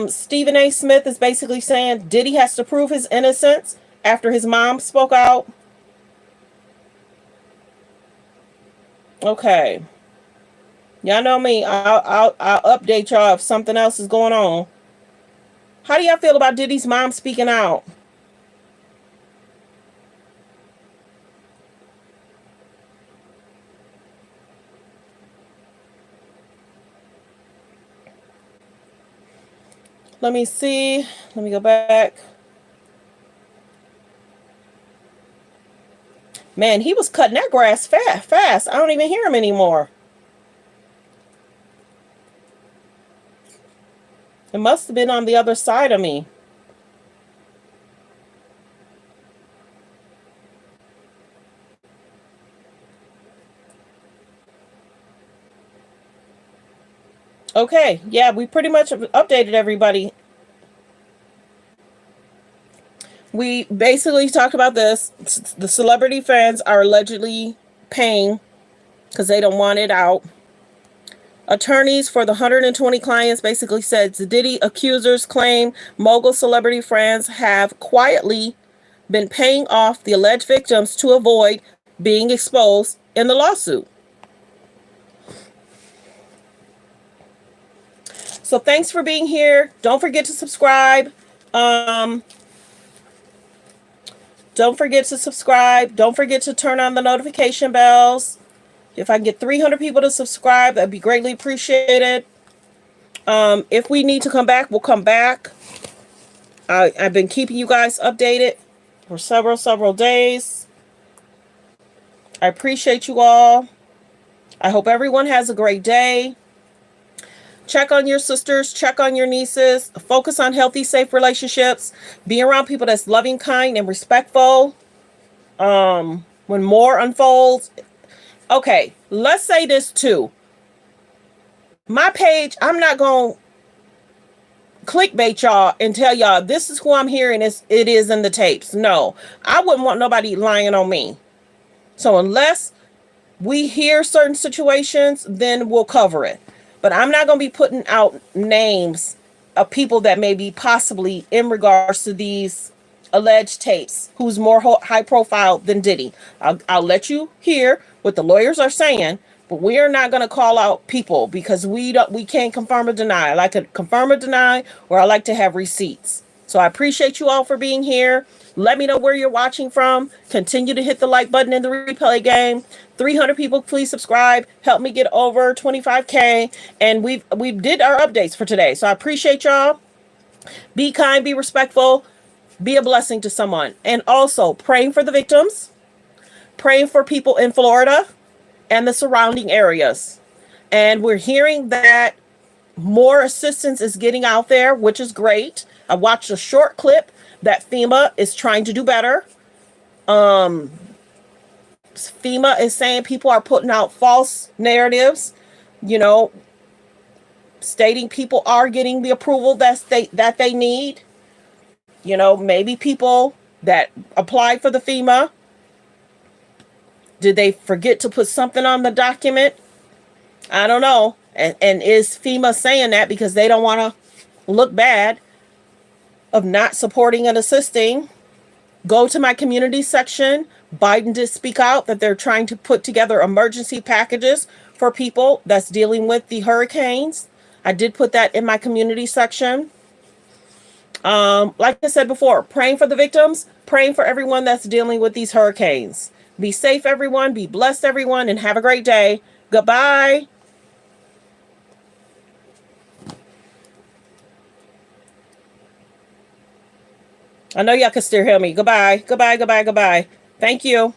Stephen A. Smith is basically saying Diddy has to prove his innocence after his mom spoke out. Okay. Y'all know me. I'll update y'all if something else is going on. How do y'all feel about Diddy's mom speaking out? Let me see. Let me go back. Man, he was cutting that grass fast. I don't even hear him anymore. It must have been on the other side of me. Okay, yeah, we pretty much updated everybody. We basically talked about this. The celebrity fans are allegedly paying because they don't want it out. Attorneys for the 120 clients basically said the Diddy accusers claim mogul celebrity friends have quietly been paying off the alleged victims to avoid being exposed in the lawsuit. So thanks for being here. Don't forget to subscribe. Don't forget to subscribe. Don't forget to turn on the notification bells. If I can get 300 people to subscribe, that'd be greatly appreciated. If we need to come back, we'll come back. I've been keeping you guys updated for several days. I appreciate you all. I hope everyone has a great day. Check on your sisters, check on your nieces, focus on healthy, safe relationships, be around people that's loving, kind, and respectful. When more unfolds, okay, let's say this too. My page, I'm not going to clickbait y'all and tell y'all this is who I'm hearing it is in the tapes. No, I wouldn't want nobody lying on me. So unless we hear certain situations, then we'll cover it. But I'm not going to be putting out names of people that may be possibly in regards to these alleged tapes, who's more high profile than Diddy. I'll let you hear what the lawyers are saying, but we are not going to call out people because we can't confirm or deny. I like to confirm or deny, or I like to have receipts. So I appreciate you all for being here. Let me know where you're watching from. Continue to hit the like button in the replay game. 300 people, please subscribe. Help me get over 25K. And we did our updates for today. So I appreciate y'all. Be kind, be respectful, be a blessing to someone. And also praying for the victims, praying for people in Florida and the surrounding areas. And we're hearing that more assistance is getting out there, which is great. I watched a short clip that FEMA is trying to do better. FEMA is saying people are putting out false narratives, you know, stating people are getting the approval that they need. You know, maybe people that applied for the FEMA, did they forget to put something on the document? I don't know. And is FEMA saying that because they don't want to look bad of not supporting and assisting? Go to my community section. Biden did speak out that they're trying to put together emergency packages for people that's dealing with the hurricanes. I did put that in my community section. Like I said before, praying for the victims, praying for everyone that's dealing with these hurricanes. Be safe, everyone. Be blessed, everyone, and have a great day. Goodbye. I know y'all can still hear me. Goodbye. Goodbye. Goodbye. Goodbye. Thank you.